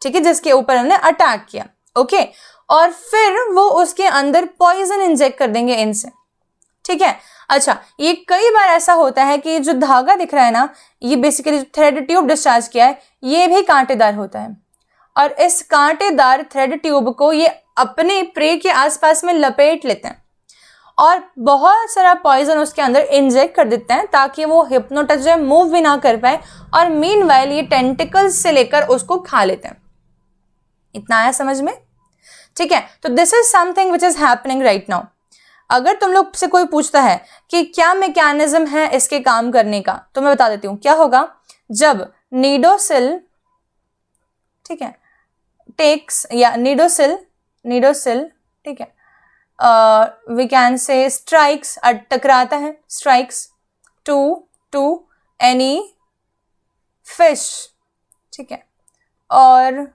ठीक है, जिसके ऊपर हमने अटैक किया। ओके, और फिर वो उसके अंदर पॉइजन इंजेक्ट कर देंगे इनसे। ठीक है, अच्छा, ये कई बार ऐसा होता है कि जो धागा दिख रहा है ना, ये बेसिकली थ्रेड ट्यूब डिस्चार्ज किया है, ये भी कांटेदार होता है, और इस कांटेदार थ्रेड ट्यूब को ये अपने प्रे के आसपास में लपेट लेते हैं और बहुत सारा पॉइजन उसके अंदर इंजेक्ट कर देते हैं ताकि वो हिप्नोटाइज मूव भी ना कर पाए, और मीनवाइल ये टेंटिकल्स से लेकर उसको खा लेते हैं। इतना आया समझ में? ठीक है, तो this is something which is happening right now. अगर तुम लोग से कोई पूछता है कि क्या मैकेनिज्म है इसके काम करने का, तो मैं बता देती हूँ क्या होगा। जब नीडोसिल, ठीक है, टेक्स, या नीडोसिल, ठीक है, वी कैन से स्ट्राइक्स, टकराता है, स्ट्राइक्स, टू एनी फिश, ठीक है, और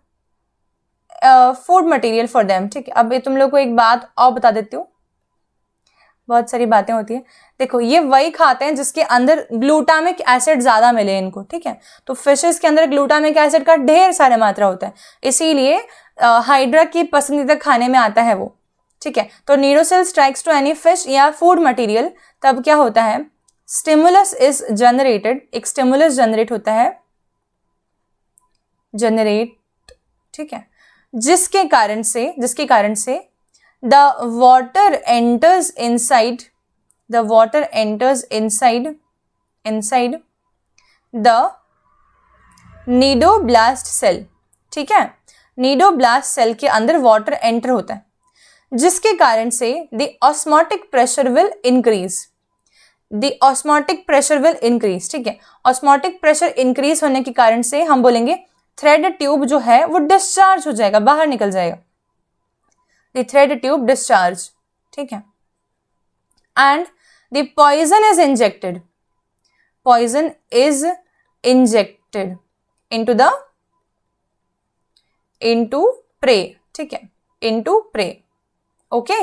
फूड मटेरियल फॉर देम, ठीक है। अब ये तुम लोग को एक बात और बता देती हूँ, बहुत सारी बातें होती हैं। देखो ये वही खाते हैं जिसके अंदर ग्लूटामिक एसिड ज्यादा मिले इनको, ठीक है। तो फिशेस के अंदर ग्लूटामिक एसिड का ढेर सारा मात्रा होता है, इसीलिए हाइड्रा की पसंदीदा खाने में आता है वो, ठीक है। तो cnidocell strikes to any fish या फूड मटेरियल, तब क्या होता है, स्टिमुलस इज जनरेटेड, एक स्टिमुलस जनरेट होता है, जनरेट, ठीक है, जिसके कारण से the water enters inside the cnidoblast cell, ठीक है। नीडोब्लास्ट सेल के अंदर वाटर एंटर होता है, जिसके कारण से the osmotic pressure will increase, ठीक है। ऑस्मोटिक प्रेशर इंक्रीज होने के कारण से हम बोलेंगे थ्रेड ट्यूब जो है वो डिस्चार्ज हो जाएगा, बाहर निकल जाएगा, द थ्रेड ट्यूब डिस्चार्ज, ठीक है। And the poison is injected into prey, ठीक है, इनटू प्रे, ओके।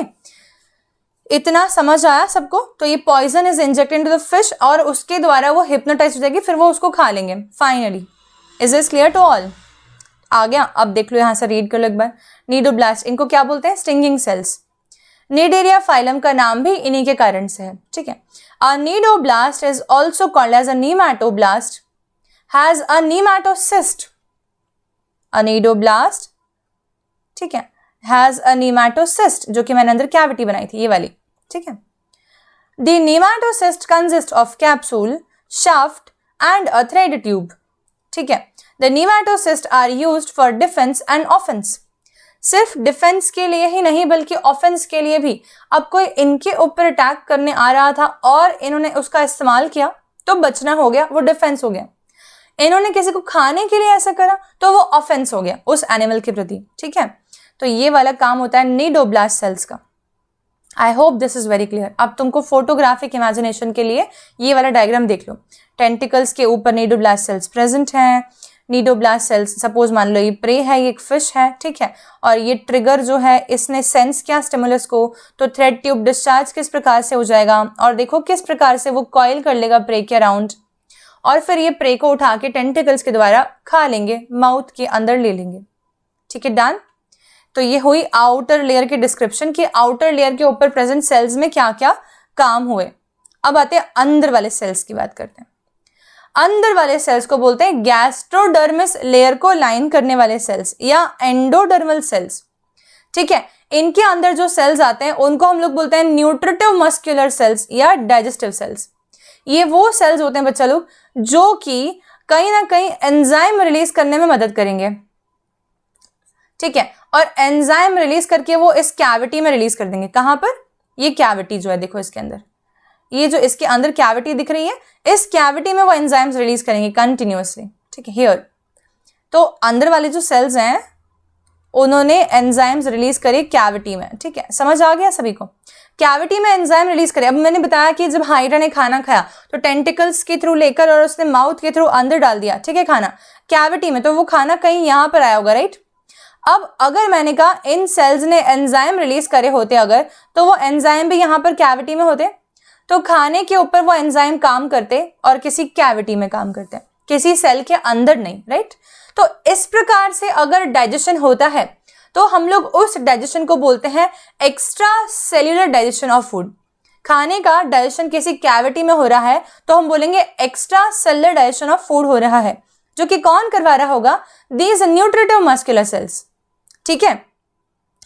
इतना समझ आया सबको? तो ये poison is injected into the fish और उसके द्वारा वो हिप्नोटाइज हो जाएगी, फिर वो उसको खा लेंगे finally. Is this clear to all? आ गया? अब देख लो, यहां से रीड कर लो एक बार। नीडोब्लास्ट, इनको क्या बोलते हैं, स्टिंगिंग सेल्स। नीडेरिया फाइलम का नाम भी इन्हीं के कारण से है, ठीक है। A cnidoblast is also called as a nematoblast, has a nematocyst. A cnidoblast, ठीक है, हैज अ नीमैटोसिस्ट, जो कि मैंने अंदर कैविटी बनाई थी, ये वाली, ठीक है। The nematocyst consist of capsule, shaft and a thread tube, ठीक है। The nematocyst are used for defence and offence. सिर्फ डिफेंस के लिए ही नहीं बल्कि ऑफेंस के लिए भी। अब कोई इनके ऊपर अटैक करने आ रहा था और इन्होंने उसका इस्तेमाल किया तो बचना हो गया, वो डिफेंस हो गया। इन्होंने किसी को खाने के लिए ऐसा करा तो वो ऑफेंस हो गया उस एनिमल के प्रति, ठीक है। तो ये वाला काम होता है नीडोब्लास्ट सेल्स का। आई hope this is very clear. अब तुमको फोटोग्राफिक इमेजिनेशन के लिए ये वाला डायग्राम देख लो। टेंटिकल्स के ऊपर नीडोब्लास्ट सेल्स प्रेजेंट हैं। नीडोब्लास्ट सेल्स, सपोज मान लो ये प्रे है, ये एक फिश है, ठीक है, और ये ट्रिगर जो है इसने सेंस किया स्टिमुलस को, तो थ्रेड ट्यूब डिस्चार्ज किस प्रकार से हो जाएगा और देखो किस प्रकार से वो कॉइल कर लेगा प्रे के अराउंड, और फिर ये प्रे को उठा के टेंटिकल्स के द्वारा खा लेंगे, माउथ के अंदर ले लेंगे, ठीक है, डन। तो ये हुई आउटर लेयर की डिस्क्रिप्शन कि आउटर लेयर के ऊपर प्रेजेंट सेल्स में क्या क्या काम हुए। अब आते हैं अंदर वाले सेल्स की बात करते हैं। अंदर वाले सेल्स को बोलते हैं गैस्ट्रोडर्मिस लेयर को लाइन करने वाले सेल्स या एंडोडर्मल सेल्स, ठीक है। इनके अंदर जो सेल्स आते हैं उनको हम लोग बोलते हैं न्यूट्रिटिव मस्कुलर सेल्स या डाइजेस्टिव सेल्स। ये वो सेल्स होते हैं बच्चा लोग जो कि कहीं ना कहीं एंजाइम रिलीज करने में मदद करेंगे, ठीक है, और एंजाइम रिलीज करके वो इस कैविटी में रिलीज कर देंगे। कहां पर? ये कैविटी जो है, देखो इसके अंदर, ये जो इसके अंदर कैविटी दिख रही है, इस कैविटी में वो एंजाइम्स रिलीज करेंगे कंटिन्यूअसली, ठीक है, हियर। तो अंदर वाले जो सेल्स हैं उन्होंने एंजाइम्स रिलीज करे कैविटी में, ठीक है, समझ आ गया सभी को? कैविटी में एंजाइम रिलीज करे। अब मैंने बताया कि जब हाइड्रा ने खाना खाया तो टेंटिकल्स के थ्रू लेकर और उसने माउथ के थ्रू अंदर डाल दिया, ठीक है, खाना कैविटी में, तो वो खाना कहीं यहां पर आया होगा, राइट। अब अगर मैंने कहा इन सेल्स ने एंजाइम रिलीज करे होते अगर, तो वो एंजाइम भी यहां पर कैविटी में होते, तो खाने के ऊपर वो एंजाइम काम करते और किसी कैविटी में काम करते, किसी सेल के अंदर नहीं, राइट। तो इस प्रकार से अगर डाइजेशन होता है तो हम लोग उस डाइजेशन को बोलते हैं extra cellular digestion of food. खाने का डाइजेशन किसी कैविटी में हो रहा है तो हम बोलेंगे extra cellular digestion of food हो रहा है, जो कि कौन करवा रहा होगा? दीज न्यूट्रिटिव मस्कुलर सेल्स, ठीक है।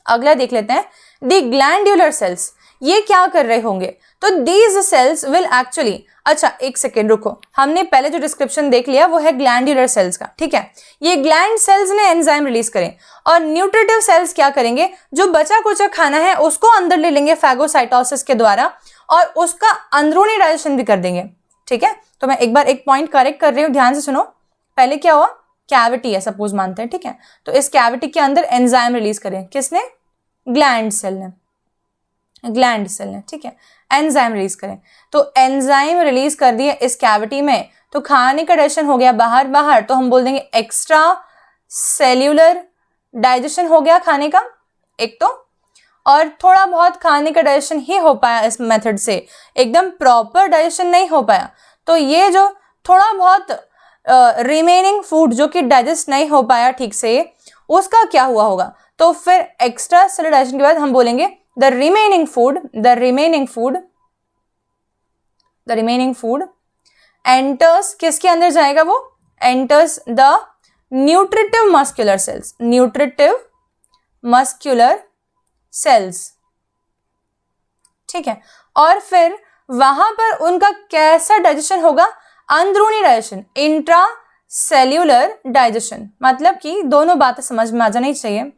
अगला देख लेते हैं, दी ग्लैंडुलर सेल्स। ये क्या कर रहे होंगे? तो दीज सेल्स विल एक्चुअली, अच्छा एक सेकेंड रुको, हमने पहले जो डिस्क्रिप्शन देख लिया वो है ग्लैंडुलर सेल्स का, ठीक है। ये ग्लैंड सेल्स ने एंजाइम रिलीज करें और न्यूट्रिटिव सेल्स क्या करेंगे? जो बचा कुचा खाना है उसको अंदर ले लेंगे फैगोसाइटोसिस के द्वारा और उसका अंदरूनी डाइजेशन भी कर देंगे, ठीक है। तो मैं एक बार एक पॉइंट करेक्ट कर रही हूँ, ध्यान से सुनो। पहले क्या हुआ? कैविटी है सपोज मानते हैं, ठीक है, तो इस कैविटी के अंदर एंजाइम रिलीज करें किसने? ग्लैंड सेल ने। ग्लैंड सेल ने, ठीक है, एंजाइम रिलीज करें, तो एंजाइम रिलीज कर दिए इस कैविटी में, तो खाने का डाइजेशन हो गया बाहर बाहर, तो हम बोल देंगे एक्स्ट्रा सेल्यूलर डाइजेशन हो गया खाने का एक तो, और थोड़ा बहुत खाने का डाइजेशन ही हो पाया इस मेथड से, एकदम प्रॉपर डाइजेशन नहीं हो पाया, तो ये जो थोड़ा बहुत रिमेनिंग फूड जो कि डाइजेस्ट नहीं हो पाया ठीक से, उसका क्या हुआ होगा, तो फिर एक्स्ट्रा सेलुलर डाइजेशन के बाद हम बोलेंगे द रिमेनिंग फूड एंटर्स, किसके अंदर जाएगा वो, enters the nutritive muscular cells, ठीक है, और फिर वहां पर उनका कैसा डाइजेशन होगा, अंदरूनी डाइजेशन, इंट्रा सेल्यूलर डाइजेशन, मतलब कि दोनों बातें समझ में आ जानी चाहिए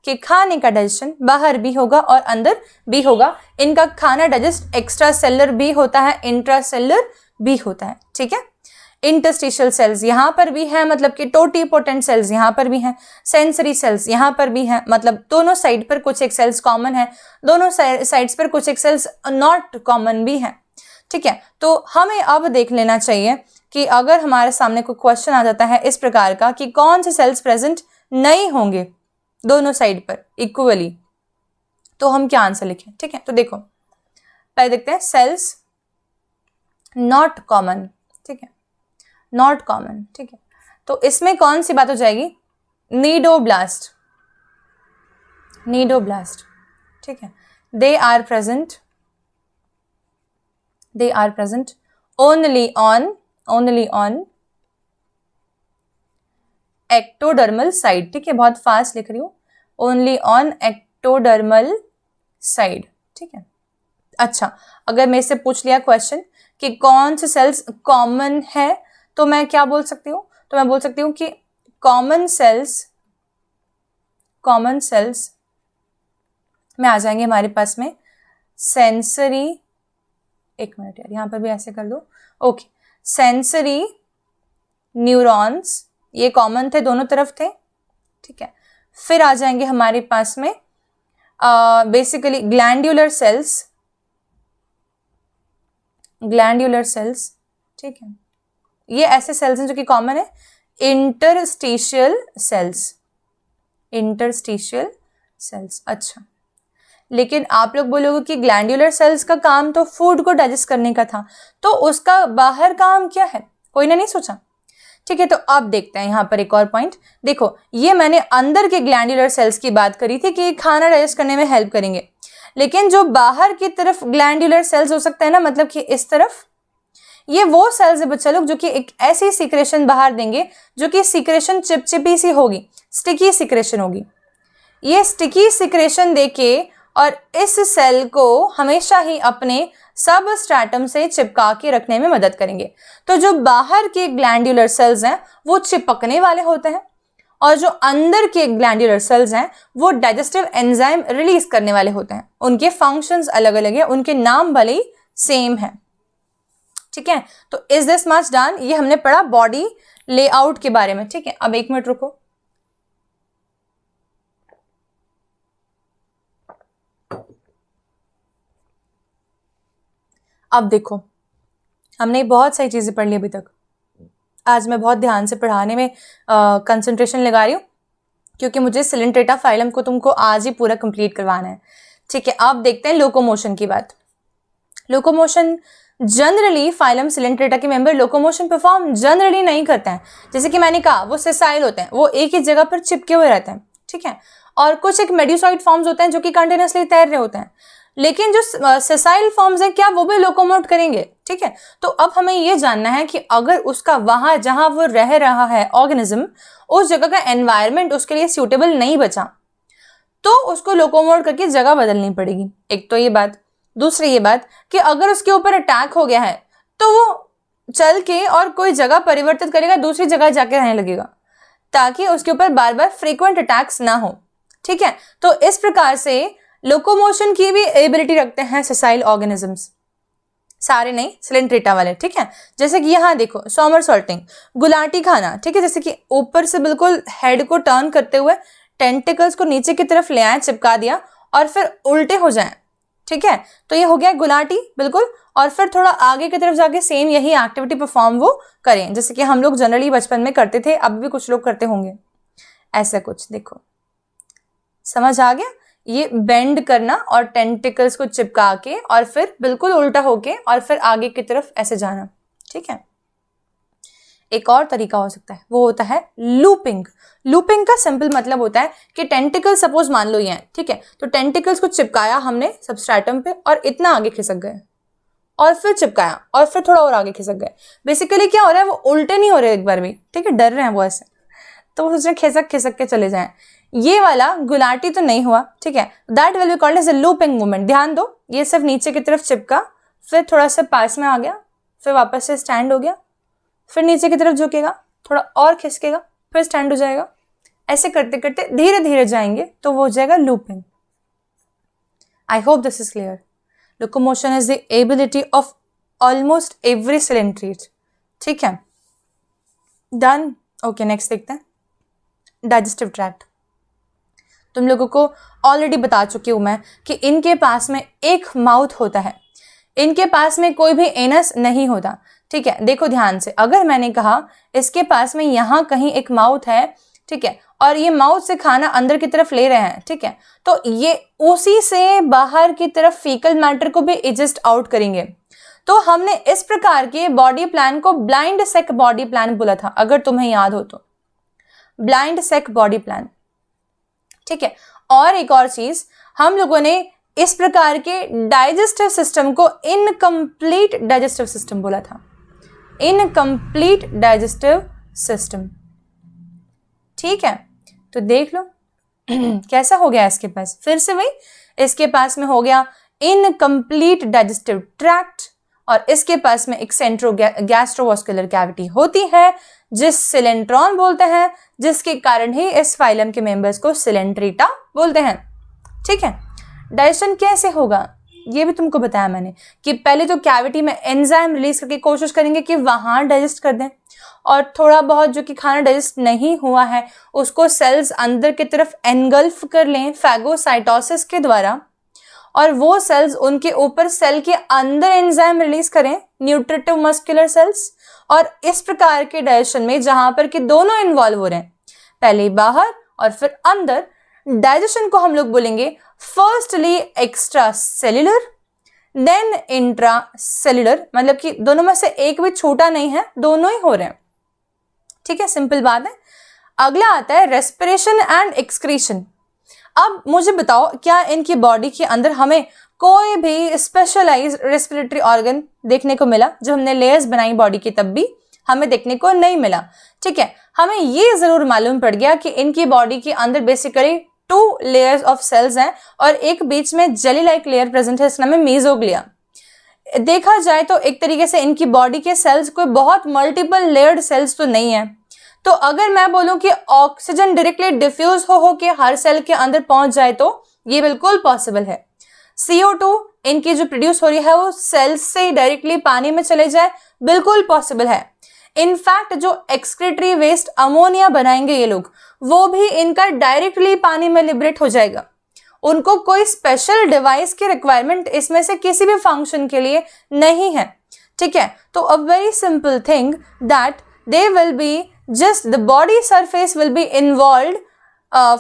कि खाने का डाइजेशन बाहर भी होगा और अंदर भी होगा, इनका खाना डाइजेस्ट एक्स्ट्रा सेलुलर भी होता है, इंट्रा सेलुलर भी होता है, ठीक है। इंटरस्टिशियल सेल्स यहाँ पर भी है, मतलब कि टोटीपोटेंट सेल्स यहाँ पर भी हैं, सेंसरी सेल्स यहाँ पर भी हैं, मतलब दोनों साइड पर कुछ एक सेल्स कॉमन है, दोनों साइड्स पर कुछ एक सेल्स नॉट कॉमन भी हैं, ठीक है। तो हमें अब देख लेना चाहिए कि अगर हमारे सामने कोई क्वेश्चन आ जाता है इस प्रकार का कि कौन से सेल्स प्रेजेंट नहीं होंगे दोनों साइड पर इक्वली, तो हम क्या आंसर लिखें, ठीक है। तो देखो पहले देखते हैं सेल्स नॉट कॉमन, ठीक है, नॉट कॉमन, ठीक है, तो इसमें कौन सी बात हो जाएगी, नीडोब्लास्ट, ठीक है, they are present only on ectodermal side, ठीक है, बहुत फास्ट लिख रही हूँ, ओनली ऑन एक्टोडर्मल साइड, ठीक है। अच्छा, अगर मेरे से पूछ लिया क्वेश्चन कि कौन से सेल्स कॉमन है, तो मैं क्या बोल सकती हूँ, तो मैं बोल सकती हूँ कि कॉमन सेल्स में आ जाएंगे हमारे पास में सेंसरी, एक मिनट यार यहाँ पर भी ऐसे कर दो, ओके, सेंसरी न्यूरॉन्स, ये कॉमन थे, दोनों तरफ थे, ठीक है। फिर आ जाएंगे हमारे पास में बेसिकली ग्लैंड्यूलर सेल्स, ठीक है, ये ऐसे सेल्स हैं जो कि कॉमन है, इंटरस्टिशियल सेल्स, अच्छा, लेकिन आप लोग बोलोगे कि ग्लैंड्यूलर सेल्स का काम तो फूड को डाइजेस्ट करने का था, तो उसका बाहर काम क्या है, कोई ने नहीं सोचा, ठीक है। तो अब देखते हैं यहाँ पर एक और पॉइंट, देखो ये मैंने अंदर के ग्लैंड्यूलर सेल्स की बात करी थी कि खाना डाइजेस्ट करने में हेल्प करेंगे, लेकिन जो बाहर की तरफ ग्लैंड्यूलर सेल्स हो सकता है ना, मतलब कि इस तरफ, ये वो सेल्स है बच्चा लोग जो कि एक ऐसी सीक्रेशन बाहर देंगे जो कि सीक्रेशन चिपचिपी सी होगी, स्टिकी सीक्रेशन होगी, ये स्टिकी सीक्रेशन देके और इस सेल को हमेशा ही अपने सब स्ट्रैटम से चिपका के रखने में मदद करेंगे। तो जो बाहर के ग्लैंड्यूलर सेल्स हैं वो चिपकने वाले होते हैं, और जो अंदर के ग्लैंड्यूलर सेल्स हैं वो डाइजेस्टिव एंजाइम रिलीज करने वाले होते हैं। उनके फंक्शंस अलग अलग है, उनके नाम भले ही सेम है, ठीक है। तो इज दिस मच डन, ये हमने पढ़ा बॉडी लेआउट के बारे में, ठीक है। अब एक मिनट रुको, अब देखो हमने बहुत सारी चीजें पढ़ ली अभी तक, आज मैं बहुत ध्यान से पढ़ाने में कंसंट्रेशन लगा रही हूँ क्योंकि मुझे सिलेंट्रेटा फाइलम को तुमको आज ही पूरा कंप्लीट करवाना है, ठीक है। अब देखते हैं लोकोमोशन की बात। लोकोमोशन जनरली फाइलम सिलेंट्रेटा के मेंबर लोकोमोशन परफॉर्म जनरली नहीं करते हैं, जैसे कि मैंने कहा वो सेसाइल होते हैं, वो एक ही जगह पर चिपके हुए रहते हैं, ठीक है। और कुछ एक मेड्यूसॉइड फॉर्म्स होते हैं जो कि कंटिन्यूअसली तैर रहे होते हैं, लेकिन जो सेसाइल फॉर्म्स हैं क्या वो भी लोकोमोट करेंगे, ठीक है। तो अब हमें ये जानना है कि अगर उसका वहां जहां वो रह रहा है ऑर्गेनिज्म, उस जगह का एनवायरनमेंट उसके लिए सूटेबल नहीं बचा, तो उसको लोकोमोट करके जगह बदलनी पड़ेगी। एक तो ये बात, दूसरी ये बात कि अगर उसके ऊपर अटैक हो गया है तो वो चल के और कोई जगह परिवर्तित करेगा, दूसरी जगह जाके रहने लगेगा, ताकि उसके ऊपर बार बार फ्रीक्वेंट अटैक्स ना हो, ठीक है। तो इस प्रकार से लोकोमोशन की भी एबिलिटी रखते हैं सेसाइल ऑर्गेनिजम्स, सारे नहीं सिलेंट्रेटा वाले, ठीक है। जैसे कि यहाँ देखो सोमरसॉल्टिंग, गुलाटी खाना, ठीक है, जैसे कि ऊपर से बिल्कुल हेड को टर्न करते हुए टेंटिकल्स को नीचे की तरफ ले आए, चिपका दिया और फिर उल्टे हो जाएं, ठीक है, तो ये हो गया गुलाटी बिल्कुल। और फिर थोड़ा आगे की तरफ जाके सेम यही एक्टिविटी परफॉर्म वो करें, जैसे कि हम लोग जनरली बचपन में करते थे, अब भी कुछ लोग करते होंगे ऐसा कुछ। देखो समझ आ गया, ये बेंड करना और टेंटिकल्स को चिपका के और फिर बिल्कुल उल्टा होके और फिर आगे की तरफ ऐसे जाना। ठीक है, एक और तरीका हो सकता है, वो होता है लूपिंग। लूपिंग का सिंपल मतलब होता है कि टेंटिकल सपोज मान लो ये है, ठीक है, तो टेंटिकल्स को चिपकाया हमने सबस्ट्रेटम पे और इतना आगे खिसक गए और फिर चिपकाया और फिर थोड़ा और आगे खिसक गए। बेसिकली क्या हो रहा है, वो उल्टे नहीं हो रहे एक बार भी, ठीक है, डर रहे हैं वो ऐसे, तो वो सोच रहे खिसक खिसक के चले जाएं। ये वाला गुलाटी तो नहीं हुआ, ठीक है, that will be called as a looping movement. ध्यान दो, ये सिर्फ नीचे की तरफ चिपका, फिर थोड़ा सा पास में आ गया, फिर वापस से स्टैंड हो गया, फिर नीचे की तरफ झुकेगा, थोड़ा और खिसकेगा, फिर स्टैंड हो जाएगा। ऐसे करते करते धीरे धीरे जाएंगे तो वो हो जाएगा looping. I hope this is clear. Locomotion is the ability of almost every cell in tree. ठीक है, डन। ओके, नेक्स्ट देखते हैं डाइजेस्टिव ट्रैक्ट। तुम लोगों को ऑलरेडी बता चुकी हूं मैं कि इनके पास में एक माउथ होता है, इनके पास में कोई भी एनस नहीं होता। ठीक है, देखो ध्यान से, अगर मैंने कहा इसके पास में यहां कहीं एक माउथ है, ठीक है, और ये माउथ से खाना अंदर की तरफ ले रहे हैं, ठीक है, तो ये उसी से बाहर की तरफ फीकल मैटर को भी इजेस्ट आउट करेंगे। तो हमने इस प्रकार के बॉडी प्लान को ब्लाइंड सेक बॉडी प्लान बोला था, अगर तुम्हें याद हो तो, ब्लाइंड सेक बॉडी प्लान। ठीक है, और एक और चीज, हम लोगों ने इस प्रकार के डाइजेस्टिव सिस्टम को इनकम्प्लीट डाइजेस्टिव सिस्टम बोला था, इनकम्प्लीट डाइजेस्टिव सिस्टम। ठीक है, तो देख लो कैसा हो गया इसके पास, फिर से वही, इसके पास में हो गया इनकम्प्लीट डाइजेस्टिव ट्रैक्ट, और इसके पास में एक सेंट्रो गैस्ट्रोवास्कुलर कैविटी होती है जिस सिलेंट्रॉन बोलते हैं, जिसके कारण ही इस फाइलम के मेंबर्स को सिलेंट्रेटा बोलते हैं। ठीक है, डाइजेशन कैसे होगा ये भी तुमको बताया मैंने कि पहले तो कैविटी में एंजाइम रिलीज करके कोशिश करेंगे कि वहां डाइजेस्ट कर दें, और थोड़ा बहुत जो कि खाना डाइजेस्ट नहीं हुआ है उसको सेल्स अंदर की तरफ एनगल्फ कर लें फैगोसाइटोसिस के द्वारा, और वो सेल्स उनके ऊपर सेल के अंदर एंजाइम रिलीज करें न्यूट्रिटिव मस्कुलर सेल्स। और इस प्रकार के डाइजेशन में जहां पर कि दोनों इन्वॉल्व हो रहे हैं, पहले बाहर और फिर अंदर, डाइजेशन को हम लोग बोलेंगे firstly extra cellular then intra cellular, मतलब कि दोनों में से एक भी छोटा नहीं है, दोनों ही हो रहे हैं। ठीक है, सिंपल बात है। अगला आता है रेस्पिरेशन एंड एक्सक्रीशन। अब मुझे बताओ, क्या इनकी बॉडी के अंदर हमें कोई भी स्पेशलाइज्ड रेस्पिरेटरी ऑर्गन देखने को मिला? जब हमने लेयर्स बनाई बॉडी की तब भी हमें देखने को नहीं मिला। ठीक है, हमें ये जरूर मालूम पड़ गया कि इनकी बॉडी के अंदर बेसिकली 2 लेयर्स ऑफ सेल्स हैं और एक बीच में जेली लाइक लेयर प्रेजेंट है, इसका नाम है मेसोग्लिया। देखा जाए तो एक तरीके से इनकी बॉडी के सेल्स कोई बहुत मल्टीपल लेयर्ड सेल्स तो नहीं है। तो अगर मैं बोलूं कि ऑक्सीजन डायरेक्टली डिफ्यूज हो के हर सेल के अंदर पहुंच जाए तो ये बिल्कुल पॉसिबल है। CO2 इनकी जो प्रोड्यूस हो रही है वो सेल्स से डायरेक्टली पानी में चले जाए, बिल्कुल पॉसिबल है। इनफैक्ट जो एक्सक्रीटरी वेस्ट अमोनिया बनाएंगे ये लोग, वो भी इनका डायरेक्टली पानी में लिबरेट हो जाएगा। उनको कोई स्पेशल डिवाइस की रिक्वायरमेंट इसमें से किसी भी फंक्शन के लिए नहीं है। ठीक है, तो a very simple thing that they will B just the body surface will be involved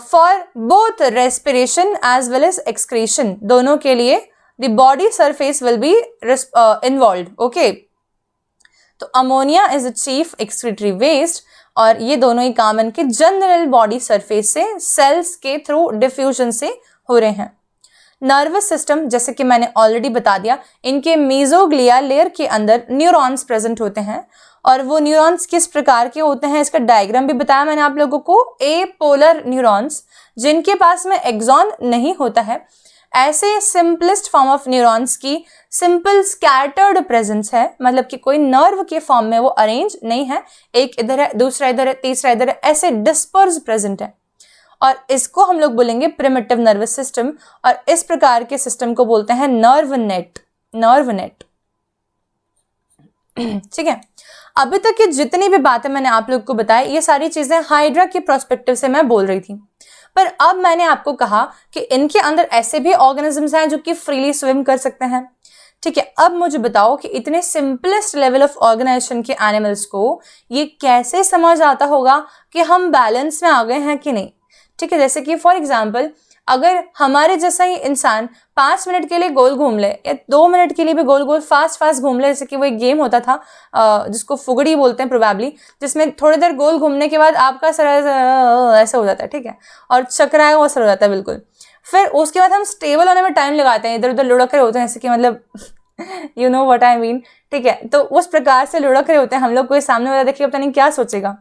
for both respiration as well as excretion। दोनों के लिए the body surface will be involved। okay, तो ammonia is a chief excretory waste और ये दोनों ही काम इनके general body surface से सेल्स के थ्रू डिफ्यूजन से हो रहे हैं। नर्वस सिस्टम, जैसे कि मैंने ऑलरेडी बता दिया, इनके मेसोग्लिया लेयर के अंदर न्यूरॉन्स प्रेजेंट होते हैं, और वो न्यूरॉन्स किस प्रकार के होते हैं इसका डायग्राम भी बताया मैंने आप लोगों को। एपोलर न्यूरॉन्स जिनके पास में एक्सॉन नहीं होता है, ऐसे सिंपलेस्ट फॉर्म ऑफ न्यूरॉन्स की सिंपल स्कैटर्ड प्रेजेंस है, मतलब कि कोई नर्व के फॉर्म में वो अरेंज नहीं है, एक इधर है, दूसरा इधर है, तीसरा इधर है, ऐसे डिस्पर्स प्रेजेंट है, और इसको हम लोग बोलेंगे प्रिमिटिव नर्वस सिस्टम। और इस प्रकार के सिस्टम को बोलते हैं नर्व नेट, नर्व नेट। ठीक है, अभी तक की जितनी भी बातें मैंने आप लोग को बताई, ये सारी चीजें हाइड्रा के प्रोस्पेक्टिव से मैं बोल रही थी, पर अब मैंने आपको कहा कि इनके अंदर ऐसे भी ऑर्गेनिजम्स हैं जो कि फ्रीली स्विम कर सकते हैं। ठीक है, अब मुझे बताओ कि इतने सिंपलेस्ट लेवल ऑफ ऑर्गेनाइजेशन के एनिमल्स को ये कैसे समझ आता होगा कि हम बैलेंस में आ गए हैं कि नहीं। ठीक है, जैसे कि फॉर एग्जाम्पल अगर हमारे जैसा ही इंसान 5 मिनट के लिए गोल घूम ले या 2 मिनट के लिए भी गोल गोल फास्ट घूम ले, जैसे कि वो एक गेम होता था जिसको फुगड़ी बोलते हैं प्रोबेबली, जिसमें थोड़ी देर गोल घूमने के बाद आपका सर ऐसा हो जाता है, ठीक है, और चक्राया हुआ सर हो जाता है बिल्कुल। फिर उसके बाद हम स्टेबल होने में टाइम लगाते हैं, इधर उधर लुढ़क रहे होते हैं, जैसे कि मतलब you know what I mean. ठीक है, तो उस प्रकार से लुढ़क रहे होते हैं हम लोग, कोई सामने वाला देखिए पता नहीं क्या सोचेगा।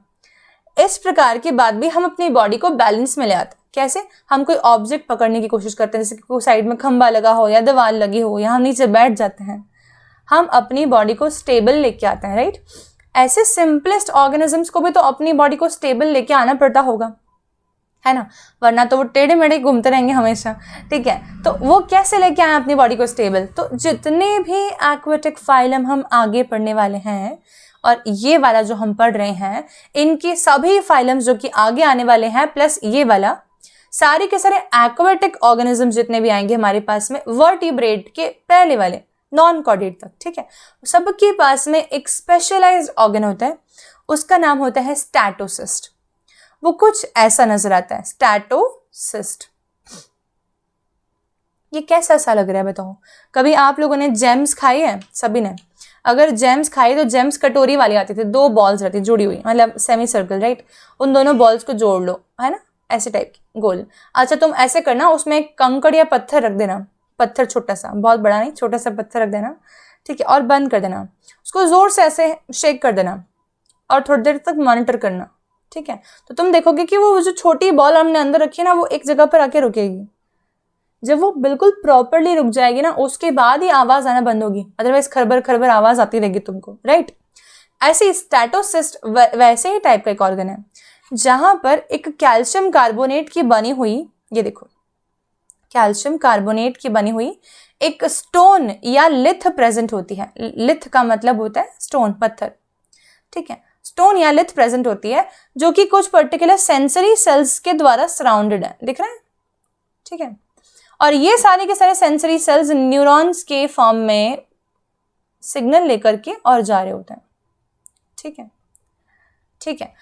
इस प्रकार के बाद भी हम अपनी बॉडी को बैलेंस में ले आते हैं। कैसे? हम कोई ऑब्जेक्ट पकड़ने की कोशिश करते हैं, जैसे कि कोई साइड में खंबा लगा हो या दीवार लगी हो या हम नीचे बैठ जाते हैं, हम अपनी बॉडी को स्टेबल लेके आते हैं, राइट। ऐसे सिंपलेस्ट ऑर्गेनिजम्स को भी तो अपनी बॉडी को स्टेबल लेके आना पड़ता होगा, है ना, वरना तो वो टेढ़े मेढ़े घूमते रहेंगे हमेशा। ठीक है, तो वो कैसे लेके आए अपनी बॉडी को स्टेबल? तो जितने भी एक्वेटिक फाइलम हम आगे पढ़ने वाले हैं और ये वाला जो हम पढ़ रहे हैं, इनके सभी फाइलम्स जो कि आगे आने वाले हैं प्लस ये वाला, सारे के सारे एक्वेटिक ऑर्गेनिज्म जितने भी आएंगे हमारे पास में वर्टिब्रेट के पहले वाले नॉन कॉर्डेट तक, ठीक है, सबके पास में एक स्पेशलाइज्ड ऑर्गन होता है, उसका नाम होता है स्टैटोसिस्ट। वो कुछ ऐसा नजर आता है, स्टैटोसिस्ट। ये कैसा सा लग रहा है बताओ? कभी आप लोगों ने जेम्स खाई है? सभी ने। अगर जेम्स खाई तो जेम्स कटोरी वाली आती थी, 2 बॉल्स रहती जुड़ी हुई, मतलब सेमी सर्कल, राइट। उन दोनों बॉल्स को जोड़ लो, है ना, ऐसे टाइप की गोल। अच्छा, तुम ऐसे करना, उसमें एक कंकड़ या पत्थर रख देना, पत्थर छोटा सा, बहुत बड़ा नहीं, छोटा सा पत्थर रख देना, ठीक है, और बंद कर देना, उसको जोर से ऐसे शेक कर देना और थोड़ी देर तक मॉनिटर करना, ठीक है। तो तुम देखोगे कि वो जो छोटी बॉल हमने अंदर रखी है ना, वो एक जगह पर आके रुकेगी। जब वो बिल्कुल प्रॉपरली रुक जाएगी ना, उसके बाद ही आवाज आना बंद होगी, अदरवाइज खरबर खरबर आवाज आती रहेगी तुमको, राइट। ऐसे स्टैटोसिस्ट वैसे ही टाइप का एक ऑर्गन है, जहां पर एक कैल्शियम कार्बोनेट की बनी हुई, ये देखो, कैल्शियम कार्बोनेट की बनी हुई एक स्टोन या लिथ प्रेजेंट होती है। लिथ का मतलब होता है स्टोन, पत्थर, ठीक है। स्टोन या लिथ प्रेजेंट होती है जो कि कुछ पर्टिकुलर सेंसरी सेल्स के द्वारा सराउंडेड है, दिख रहा है, ठीक है। और ये सारे के सारे सेंसरी सेल्स न्यूरॉन्स के फॉर्म में सिग्नल लेकर के और जा रहे होते हैं, ठीक है, ठीक है।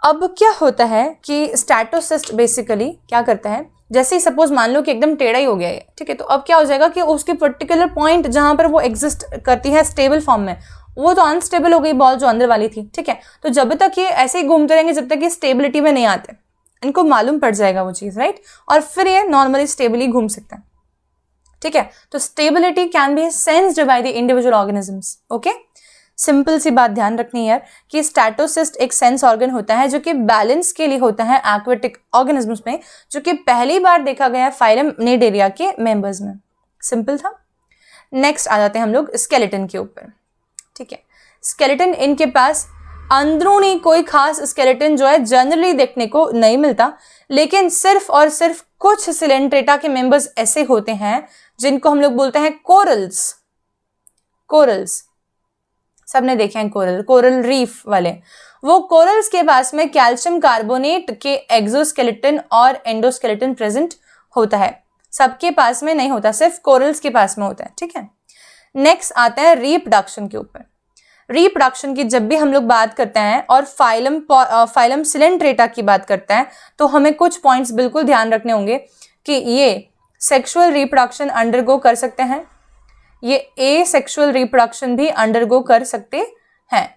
अब क्या होता है कि स्टैटोसिस्ट बेसिकली क्या करता है, जैसे ही सपोज मान लो कि एकदम टेढ़ा ही हो गया है, ठीक है, तो अब क्या हो जाएगा कि उसके पर्टिकुलर पॉइंट जहां पर वो एग्जिस्ट करती है स्टेबल फॉर्म में, वो तो अनस्टेबल हो गई बॉल जो अंदर वाली थी, ठीक है। तो जब तक ये ऐसे ही घूमते रहेंगे जब तक ये स्टेबिलिटी में नहीं आते, इनको मालूम पड़ जाएगा वो चीज, राइट, और फिर ये नॉर्मली स्टेबली घूम सकते हैं, ठीक है। तो stability can be sensed by the individual organisms. Okay, simple सी बात ध्यान रखनी है कि स्टैटोसिस्ट एक सेंस ऑर्गन होता है जो कि बैलेंस के लिए होता है एक्वेटिक ऑर्गेनिजम्स में, जो कि पहली बार देखा गया है फाइलम निडेरिया के मेंबर्स में। सिंपल था। नेक्स्ट आ जाते हैं हम लोग स्केलेटन के ऊपर, ठीक है। स्केलेटन, इनके पास अंदरूनी कोई खास स्केलेटन जो है जनरली देखने को नहीं मिलता, लेकिन सिर्फ और सिर्फ कुछ सिलेंट्रेटा के मेंबर्स ऐसे होते हैं जिनको हम लोग बोलते हैं कोरल्स। कोरल्स सबने देखे हैं, कोरल रीफ वाले। वो कोरल्स के पास में कैल्शियम कार्बोनेट के एक्सोस्केलेटन और एंडोस्केलेटन प्रेजेंट होता है, सबके पास में नहीं होता, सिर्फ कोरल्स के पास में होता है, ठीक है। नेक्स्ट आता है रिप्रोडक्शन के ऊपर। रिप्रोडक्शन की जब भी हम लोग बात करते हैं और फाइलम सिलेंट्रेटा की बात करते हैं, तो हमें कुछ पॉइंट्स बिल्कुल ध्यान रखने होंगे कि ये सेक्सुअल रिप्रोडक्शन अंडरगो कर सकते हैं, ये एसेक्सुअल रिप्रोडक्शन भी अंडरगो कर सकते हैं।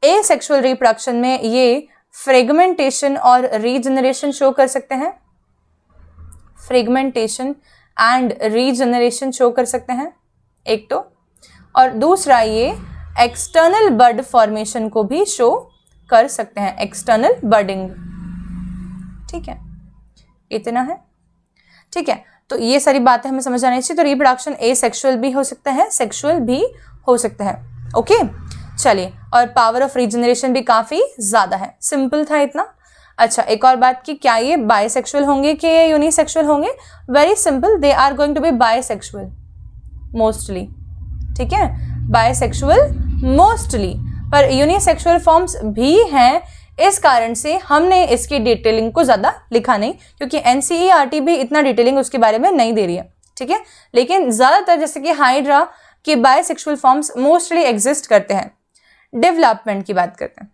एसेक्सुअल रिप्रोडक्शन में ये फ्रेगमेंटेशन और रीजनरेशन शो कर सकते हैं, फ्रेगमेंटेशन एंड रीजनरेशन शो कर सकते हैं एक तो, और दूसरा ये एक्सटर्नल बड फॉर्मेशन को भी शो कर सकते हैं, एक्सटर्नल बडिंग, ठीक है, इतना है, ठीक है। तो ये सारी बातें हमें समझ आनी चाहिए। तो रिप्रोडक्शन एसेक्सुअल भी हो सकता है, सेक्सुअल भी हो सकता है, ओके। चलिए, और पावर ऑफ रीजनरेशन भी काफी ज्यादा है। सिंपल था इतना। अच्छा, एक और बात कि क्या ये बाइसेक्सुअल होंगे कि ये यूनिसेक्सुअल होंगे? Very simple, they are going to be bisexual mostly, ठीक है, बाइसेक्सुअल मोस्टली, पर यूनिसेक्सुअल फॉर्म्स भी हैं इस कारण से हमने इसकी डिटेलिंग को ज़्यादा लिखा नहीं, क्योंकि NCERT भी इतना डिटेलिंग उसके बारे में नहीं दे रही है, ठीक है। लेकिन ज़्यादातर जैसे कि हाइड्रा के बायसेक्सुअल फॉर्म्स मोस्टली एग्जिस्ट करते हैं। डेवलपमेंट की बात करते हैं।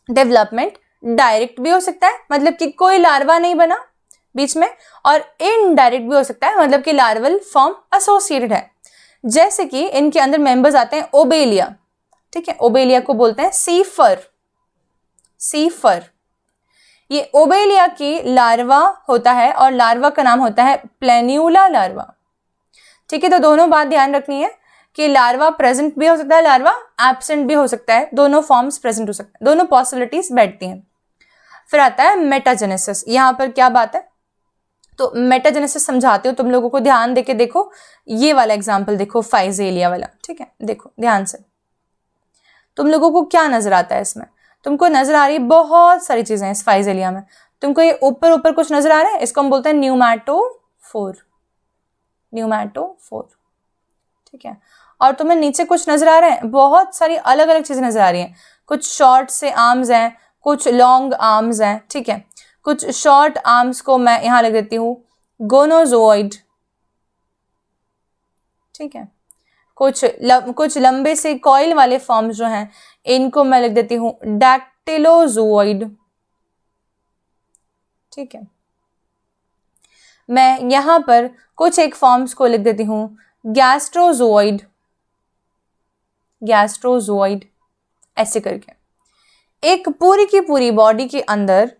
डेवलपमेंट डायरेक्ट भी हो सकता है, मतलब कि कोई लार्वा नहीं बना बीच में, और इनडायरेक्ट भी हो सकता है, मतलब कि लार्वल फॉर्म एसोसिएटेड है। जैसे कि इनके अंदर मेंबर्स आते हैं ओबेलिया, ठीक है। ओबेलिया को बोलते हैं सीफर। ये ओबेलिया की लार्वा होता है और लार्वा का नाम होता है प्लेन्यूला लार्वा, ठीक है। तो दोनों बात ध्यान रखनी है कि लार्वा प्रेजेंट भी हो सकता है, लार्वा एब्सेंट भी हो सकता है, दोनों फॉर्म्स प्रेजेंट हो सकते हैं, दोनों पॉसिबिलिटीज बैठती हैं। फिर आता है मेटाजेनेसिस। यहाँ पर क्या बात है, तो मेटाजेनेसिस समझाते हो तुम लोगों को, ध्यान देके देखो। ये वाला एग्जाम्पल देखो, फाइजेलिया वाला, ठीक है। देखो ध्यान से, तुम लोगों को क्या नजर आता है इसमें? तुमको नजर आ रही है बहुत सारी चीजें इस फाइजेलिया में। तुमको ये ऊपर कुछ नजर आ रहा है, इसको हम बोलते हैं न्यूमैटोफोर, ठीक है। और तुम्हें नीचे कुछ नजर आ रहा है, बहुत सारी अलग अलग चीजें नजर आ रही हैं। कुछ शॉर्ट से आर्म्स हैं, कुछ लॉन्ग आर्म्स हैं, ठीक है। कुछ शॉर्ट आर्म्स को मैं यहां लिख देती हूँ गोनोजोइड, ठीक है। कुछ लंबे से कॉइल वाले फॉर्म्स जो हैं इनको मैं लिख देती हूँ डैक्टिलोजोइड, ठीक है। मैं यहां पर कुछ एक फॉर्म्स को लिख देती हूँ गैस्ट्रोजोइड, ऐसे करके। एक पूरी की पूरी बॉडी के अंदर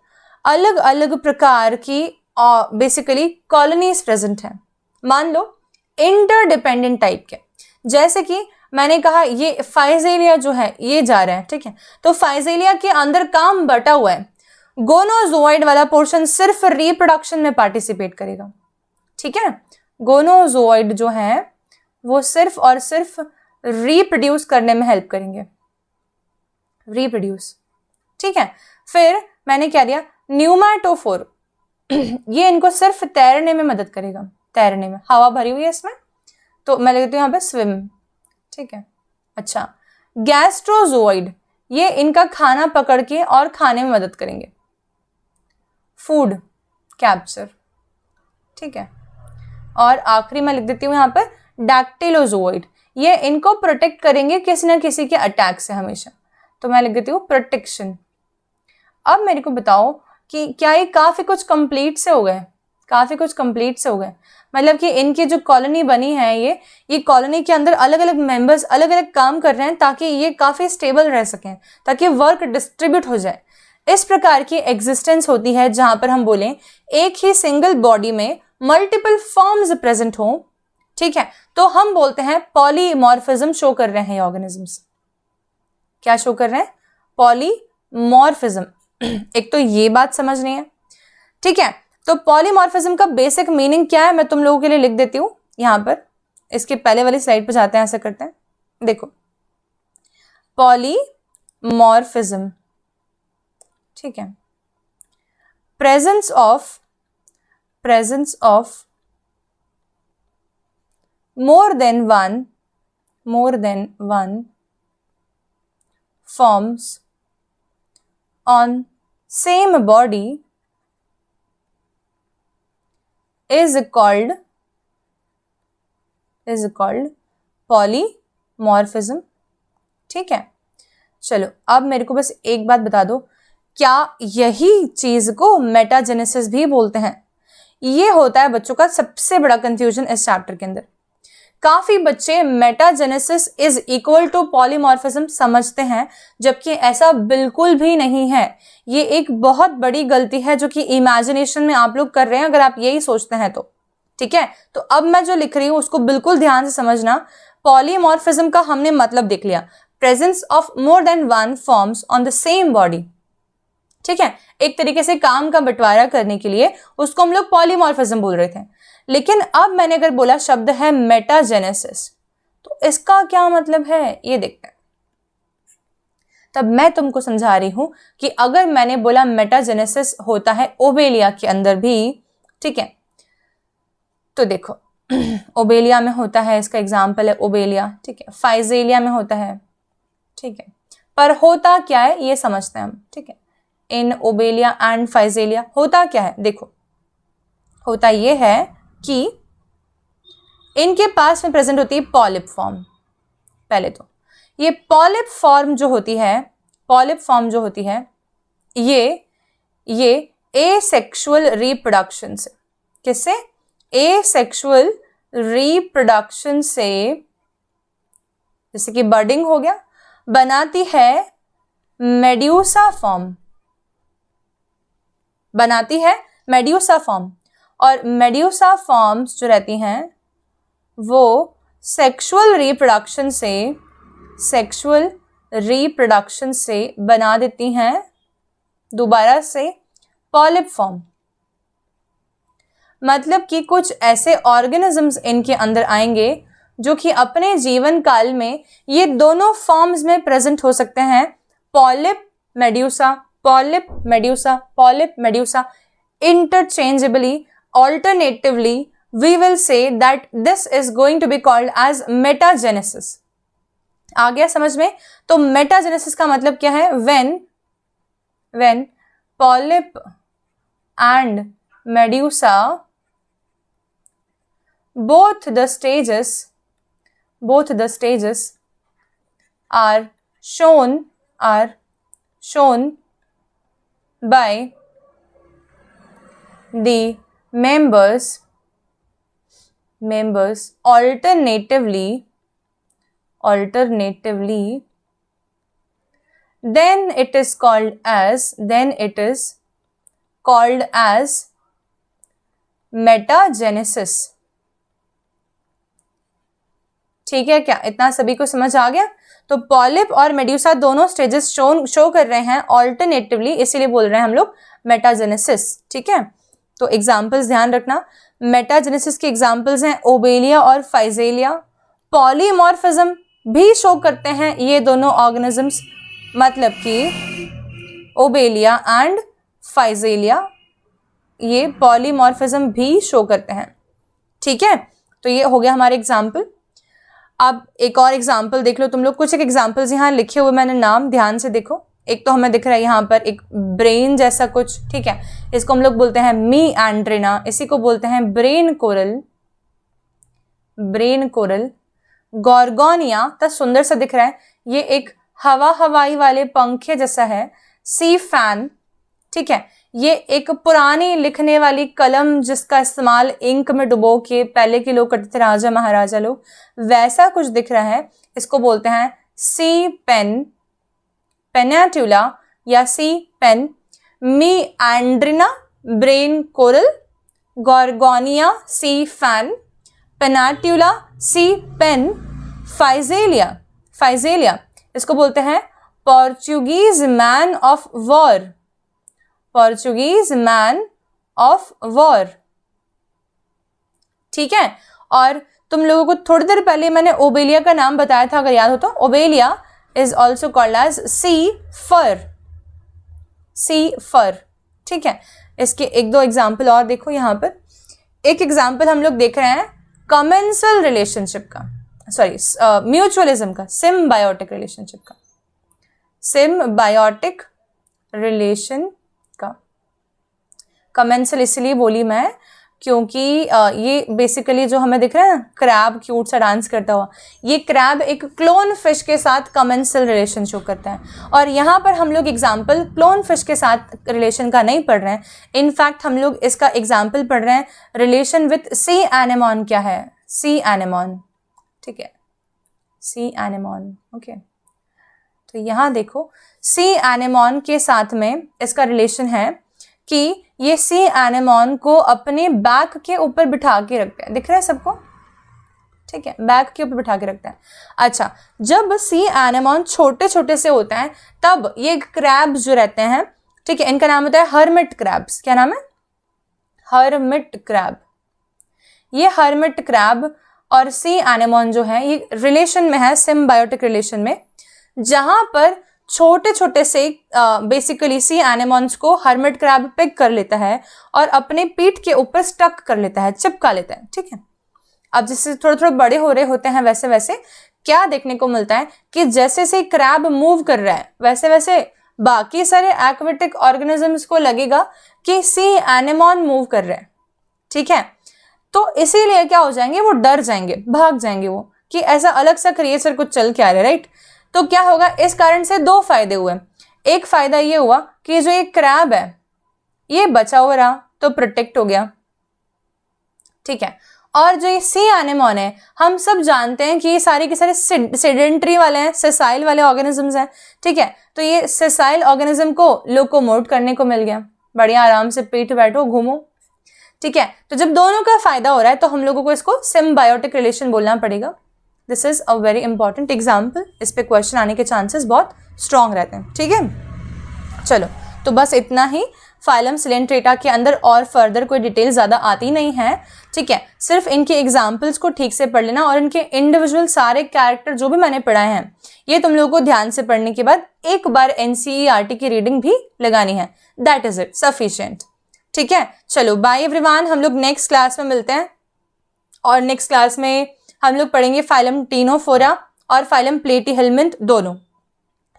अलग अलग प्रकार की बेसिकली कॉलोनीज प्रेजेंट हैं। मान लो इंटरडिपेंडेंट टाइप के, जैसे कि मैंने कहा ये फाइजेलिया जो है ये जा रहा है, ठीक है। तो फाइजेलिया के अंदर काम बटा हुआ है, गोनोजोइड वाला पोर्शन सिर्फ रिप्रोडक्शन में पार्टिसिपेट करेगा, ठीक है। गोनोजोइड जो है वो सिर्फ और सिर्फ रिप्रोड्यूस करने में हेल्प करेंगे, रिप्रोड्यूस, ठीक है। फिर मैंने क्या दिया, न्यूमैटोफोर, ये इनको सिर्फ तैरने में मदद करेगा, तैरने में, हवा भरी हुई है इसमें, तो मैं लिख देती हूँ यहाँ पे स्विम, ठीक है। अच्छा, गैस्ट्रोजोइड, ये इनका खाना पकड़ के और खाने में मदद करेंगे, फूड कैप्चर, ठीक है। और आखिरी मैं लिख देती हूँ यहाँ पर डैक्टिलोजोइड, ये इनको प्रोटेक्ट करेंगे किसी ना किसी के अटैक से हमेशा, तो मैं लिख देती हूँ प्रोटेक्शन। अब मेरे को बताओ कि क्या ये काफी कुछ कंप्लीट से हो गए, मतलब कि इनकी जो कॉलोनी बनी है ये कॉलोनी के अंदर अलग अलग मेंबर्स अलग अलग काम कर रहे हैं ताकि ये काफी स्टेबल रह सकें, ताकि वर्क डिस्ट्रीब्यूट हो जाए। इस प्रकार की एग्जिस्टेंस होती है जहां पर हम बोलें एक ही सिंगल बॉडी में मल्टीपल फॉर्म्स प्रेजेंट हो, ठीक है। तो हम बोलते हैं पॉलीमॉर्फिज्म शो कर रहे हैं ये ऑर्गेनिजम्स। क्या शो कर रहे हैं? पॉलीमॉर्फिज्म। एक तो ये बात समझनी है, ठीक है। तो पॉलीमॉर्फिज्म का बेसिक मीनिंग क्या है मैं तुम लोगों के लिए लिख देती हूं यहां पर। इसके पहले वाली स्लाइड पर जाते हैं, ऐसा करते हैं, देखो पॉलीमॉर्फिज्म, ठीक है। Presence of more than one forms on same body is called polymorphism, ठीक है। चलो अब मेरे को बस एक बात बता दो, क्या यही चीज को मेटाजेनेसिस भी बोलते हैं? ये होता है बच्चों का सबसे बड़ा कंफ्यूजन इस चैप्टर के अंदर। काफी बच्चे metagenesis is equal to polymorphism समझते हैं, जबकि ऐसा बिल्कुल भी नहीं है। ये एक बहुत बड़ी गलती है जो कि इमेजिनेशन में आप लोग कर रहे हैं, अगर आप यही सोचते हैं तो, ठीक है। तो अब मैं जो लिख रही हूं उसको बिल्कुल ध्यान से समझना। पॉलीमॉर्फिज्म का हमने मतलब देख लिया, presence of more than one forms on the same body, ठीक है। एक तरीके से काम का बंटवारा करने के लिए उसको हम लोग पॉलीमॉर्फिज्म बोल रहे थे। लेकिन अब मैंने अगर बोला शब्द है मेटाजेनेसिस, तो इसका क्या मतलब है ये देखते हैं। तब मैं तुमको समझा रही हूं कि अगर मैंने बोला मेटाजेनेसिस होता है ओबेलिया के अंदर भी, ठीक है, तो देखो ओबेलिया में होता है, इसका एग्जाम्पल है ओबेलिया, ठीक है। फाइजेलिया में होता है, ठीक है। पर होता क्या है ये समझते हैं हम, ठीक है। इन ओबेलिया एंड फाइजेलिया। होता क्या है, देखो होता ये है कि इनके पास में प्रेजेंट होती है पॉलिप फॉर्म। पहले तो ये पॉलिप फॉर्म जो होती है ये एसेक्सुअल रिप्रोडक्शन से, किससे, एसेक्सुअल रिप्रोडक्शन से, जैसे कि बर्डिंग हो गया, बनाती है मेड्यूसा फॉर्म, बनाती है मेड्यूसा फॉर्म। और मेड्यूसा फॉर्म्स जो रहती हैं वो सेक्सुअल रिप्रोडक्शन से बना देती हैं दोबारा से पॉलिप फॉर्म। मतलब कि कुछ ऐसे ऑर्गेनिजम्स इनके अंदर आएंगे जो कि अपने जीवन काल में ये दोनों फॉर्म्स में प्रेजेंट हो सकते हैं, polyp medusa, polyp medusa, polyp medusa, interchangeably, alternatively, we will say that this is going to be called as metagenesis। आ गया समझ में? तो metagenesis का मतलब क्या है, when polyp and medusa both the stages are shown by the members alternatively, then it is called as metagenesis। ठीक है क्या, इतना सभी को समझ आ गया? तो पॉलिप और मेड्यूसा दोनों स्टेजेस शो कर रहे हैं ऑल्टरनेटिवली, इसीलिए बोल रहे हैं हम लोग मेटाजेनेसिस। ठीक है, तो एग्जाम्पल्स ध्यान रखना। मेटाजेनेसिस के एग्जाम्पल्स हैं ओबेलिया और फाइजेलिया। पॉलीमॉर्फिज्म भी शो करते हैं ये दोनों ऑर्गेनिजम्स, मतलब कि ओबेलिया एंड फाइजेलिया ये पॉलीमॉर्फिज्म भी शो करते हैं। ठीक है, तो ये हो गया हमारे एग्जाम्पल। अब एक और एग्जाम्पल देख लो तुम लोग, कुछ एक एग्जाम्पल्स यहाँ लिखे हुए मैंने, नाम ध्यान से देखो। एक तो हमें दिख रहा है यहाँ पर एक ब्रेन जैसा कुछ, ठीक है, इसको हम लोग बोलते हैं मी एंड्रिना, इसी को बोलते हैं ब्रेन कोरल। गॉर्गोनिया तो सुंदर सा दिख रहा है, ये एक हवाई वाले पंखे जैसा है, सी फैन। ठीक है, ये एक पुरानी लिखने वाली कलम जिसका इस्तेमाल इंक में डुबो के पहले के लोग करते थे, राजा महाराजा लोग, वैसा कुछ दिख रहा है, इसको बोलते हैं सी पेन, पेनाट्यूला या सी पेन। मी एंड्रिना ब्रेन कोरल, गॉर्गोनिया सी फैन, पेनाट्यूला सी पेन, फाइजेलिया इसको बोलते हैं पोर्चुगीज मैन ऑफ वॉर। ठीक है, और तुम लोगों को थोड़ी देर पहले मैंने ओबेलिया का नाम बताया था, अगर याद हो तो। Obelia is also called as sea fur. ठीक है, इसके एक दो एग्जाम्पल और देखो यहाँ पर। एक एग्जाम्पल हम लोग देख रहे हैं कमेंसल रिलेशनशिप का, सॉरी म्यूचुअलिज्म का, सिम्बायोटिक रिलेशन का। कमेंसल इसलिए बोली मैं क्योंकि ये बेसिकली जो हमें दिख रहा है ना, क्रैब क्यूट सा डांस करता हुआ, ये क्रैब एक क्लोन फिश के साथ कमेंसल रिलेशन शो करता है। और यहाँ पर हम लोग एग्जाम्पल क्लोन फिश के साथ रिलेशन का नहीं पढ़ रहे हैं, इनफैक्ट हम लोग इसका एग्जाम्पल पढ़ रहे हैं रिलेशन विथ सी एनेमॉन। क्या है, सी एनेमॉन। ठीक है, सी एनेमॉन। ओके, तो यहाँ देखो सी एनेमॉन के साथ में इसका रिलेशन है कि ये सी एनेमॉन को अपने बैक के ऊपर बिठा के रखते हैं, दिख रहा है सबको? ठीक है, बैक के ऊपर बिठा के रखते हैं। अच्छा, जब सी एनेमॉन छोटे छोटे से होते हैं तब ये क्रैब्स जो रहते हैं, ठीक है, इनका नाम होता है हर्मिट क्रैब्स। क्या नाम है? Hermit crab. ये हर्मिट क्रैब और सी एनेमॉन जो है ये रिलेशन में है, सिम्बायोटिक रिलेशन में, जहां पर छोटे छोटे से बेसिकली सी एनेमॉन्स को हर्मिट क्रैब पिक कर लेता है और अपने पीठ के ऊपर स्टक कर लेता है, चिपका लेता है। ठीक है, अब जैसे थोड़े थोड़े बड़े हो रहे होते हैं वैसे वैसे क्या देखने को मिलता है कि जैसे से क्रैब मूव कर रहा है वैसे वैसे बाकी सारे एक्वेटिक ऑर्गेनिजम्स को लगेगा कि सी एनेमोन मूव कर रहे हैं, ठीक है। तो इसीलिए क्या हो जाएंगे, वो डर जाएंगे, भाग जाएंगे वो, कि ऐसा अलग सा क्रिएचर कुछ चल के आ रहा है, राइट। तो क्या होगा, इस कारण से दो फायदे हुए। एक फायदा ये हुआ कि जो ये क्रैब है ये बचा हुआ रहा, तो प्रोटेक्ट हो गया, ठीक है। और जो ये सी एनेमोन है, हम सब जानते हैं कि ये सारे के सारे सेडेंट्री वाले हैं, सेसाइल वाले ऑर्गेनिजम्स हैं, ठीक है। तो ये सेसाइल ऑर्गेनिज्म को लोकोमोट करने को मिल गया, बढ़िया आराम से पेट बैठो घूमो, ठीक है। तो जब दोनों का फायदा हो रहा है तो हम लोगों को इसको सिम्बायोटिक रिलेशन बोलना पड़ेगा। This is a very important example, इस पे क्वेश्चन आने के चांसेस बहुत स्ट्रांग रहते हैं, ठीक है। चलो, तो बस इतना ही। फाइलम सिलेंट्रेटा के अंदर और फर्दर कोई डिटेल ज़्यादा आती नहीं है, ठीक है। सिर्फ इनके एग्जाम्पल्स को ठीक से पढ़ लेना और इनके इंडिविजुअल सारे कैरेक्टर जो भी मैंने पढ़ाए हैं ये तुम लोगों को ध्यान से पढ़ने के बाद एक बार NCERT की रीडिंग भी लगानी है। दैट इज इट, सफिशिएंट, ठीक है। चलो बाय एवरीवन, हम लोग नेक्स्ट क्लास में मिलते हैं और नेक्स्ट क्लास में हम लोग पढ़ेंगे फाइलम टीनोफोरा और फाइलम प्लेटीहेल्मिन्थ, दोनों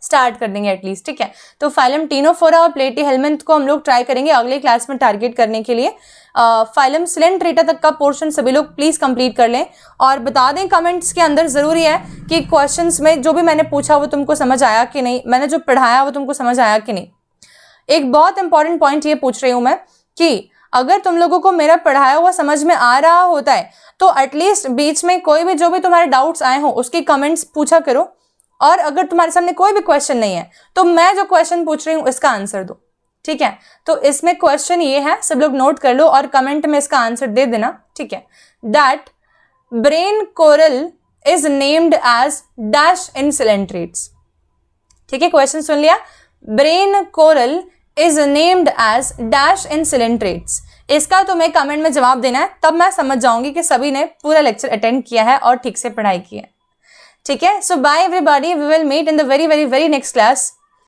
स्टार्ट कर देंगे एटलीस्ट, ठीक है। तो फाइलम टीनोफोरा और प्लेटीहेल्मिन्थ को हम लोग ट्राई करेंगे अगले क्लास में टारगेट करने के लिए। फाइलम सिलेंट्रेटा तक का पोर्शन सभी लोग प्लीज कंप्लीट कर लें और बता दें कमेंट्स के अंदर, जरूरी है कि क्वेश्चंस में जो भी मैंने पूछा वो तुमको समझ आया कि नहीं, मैंने जो पढ़ाया वो तुमको समझ आया कि नहीं। एक बहुत इंपॉर्टेंट पॉइंट ये पूछ रही हूं मैं कि अगर तुम लोगों को मेरा पढ़ाया हुआ समझ में आ रहा होता है तो एटलीस्ट बीच में कोई भी जो भी तुम्हारे डाउट्स आए हो उसके कमेंट्स पूछा करो, और अगर तुम्हारे सामने कोई भी क्वेश्चन नहीं है तो मैं जो क्वेश्चन पूछ रही हूँ इसका आंसर दो, ठीक है। तो इसमें क्वेश्चन ये है, सब लोग नोट कर लो और कमेंट में इसका आंसर दे देना, ठीक है। That brain coral is named as dash in coelenterates, ठीक है। क्वेश्चन सुन लिया, brain coral is named as dash in coelenterates. इसका तुम्हें कमेंट में जवाब देना है, तब मैं समझ जाऊंगी कि सभी ने पूरा लेक्चर अटेंड किया है और ठीक से पढ़ाई की है, ठीक है। So bye everybody, we will meet in the very very very next class.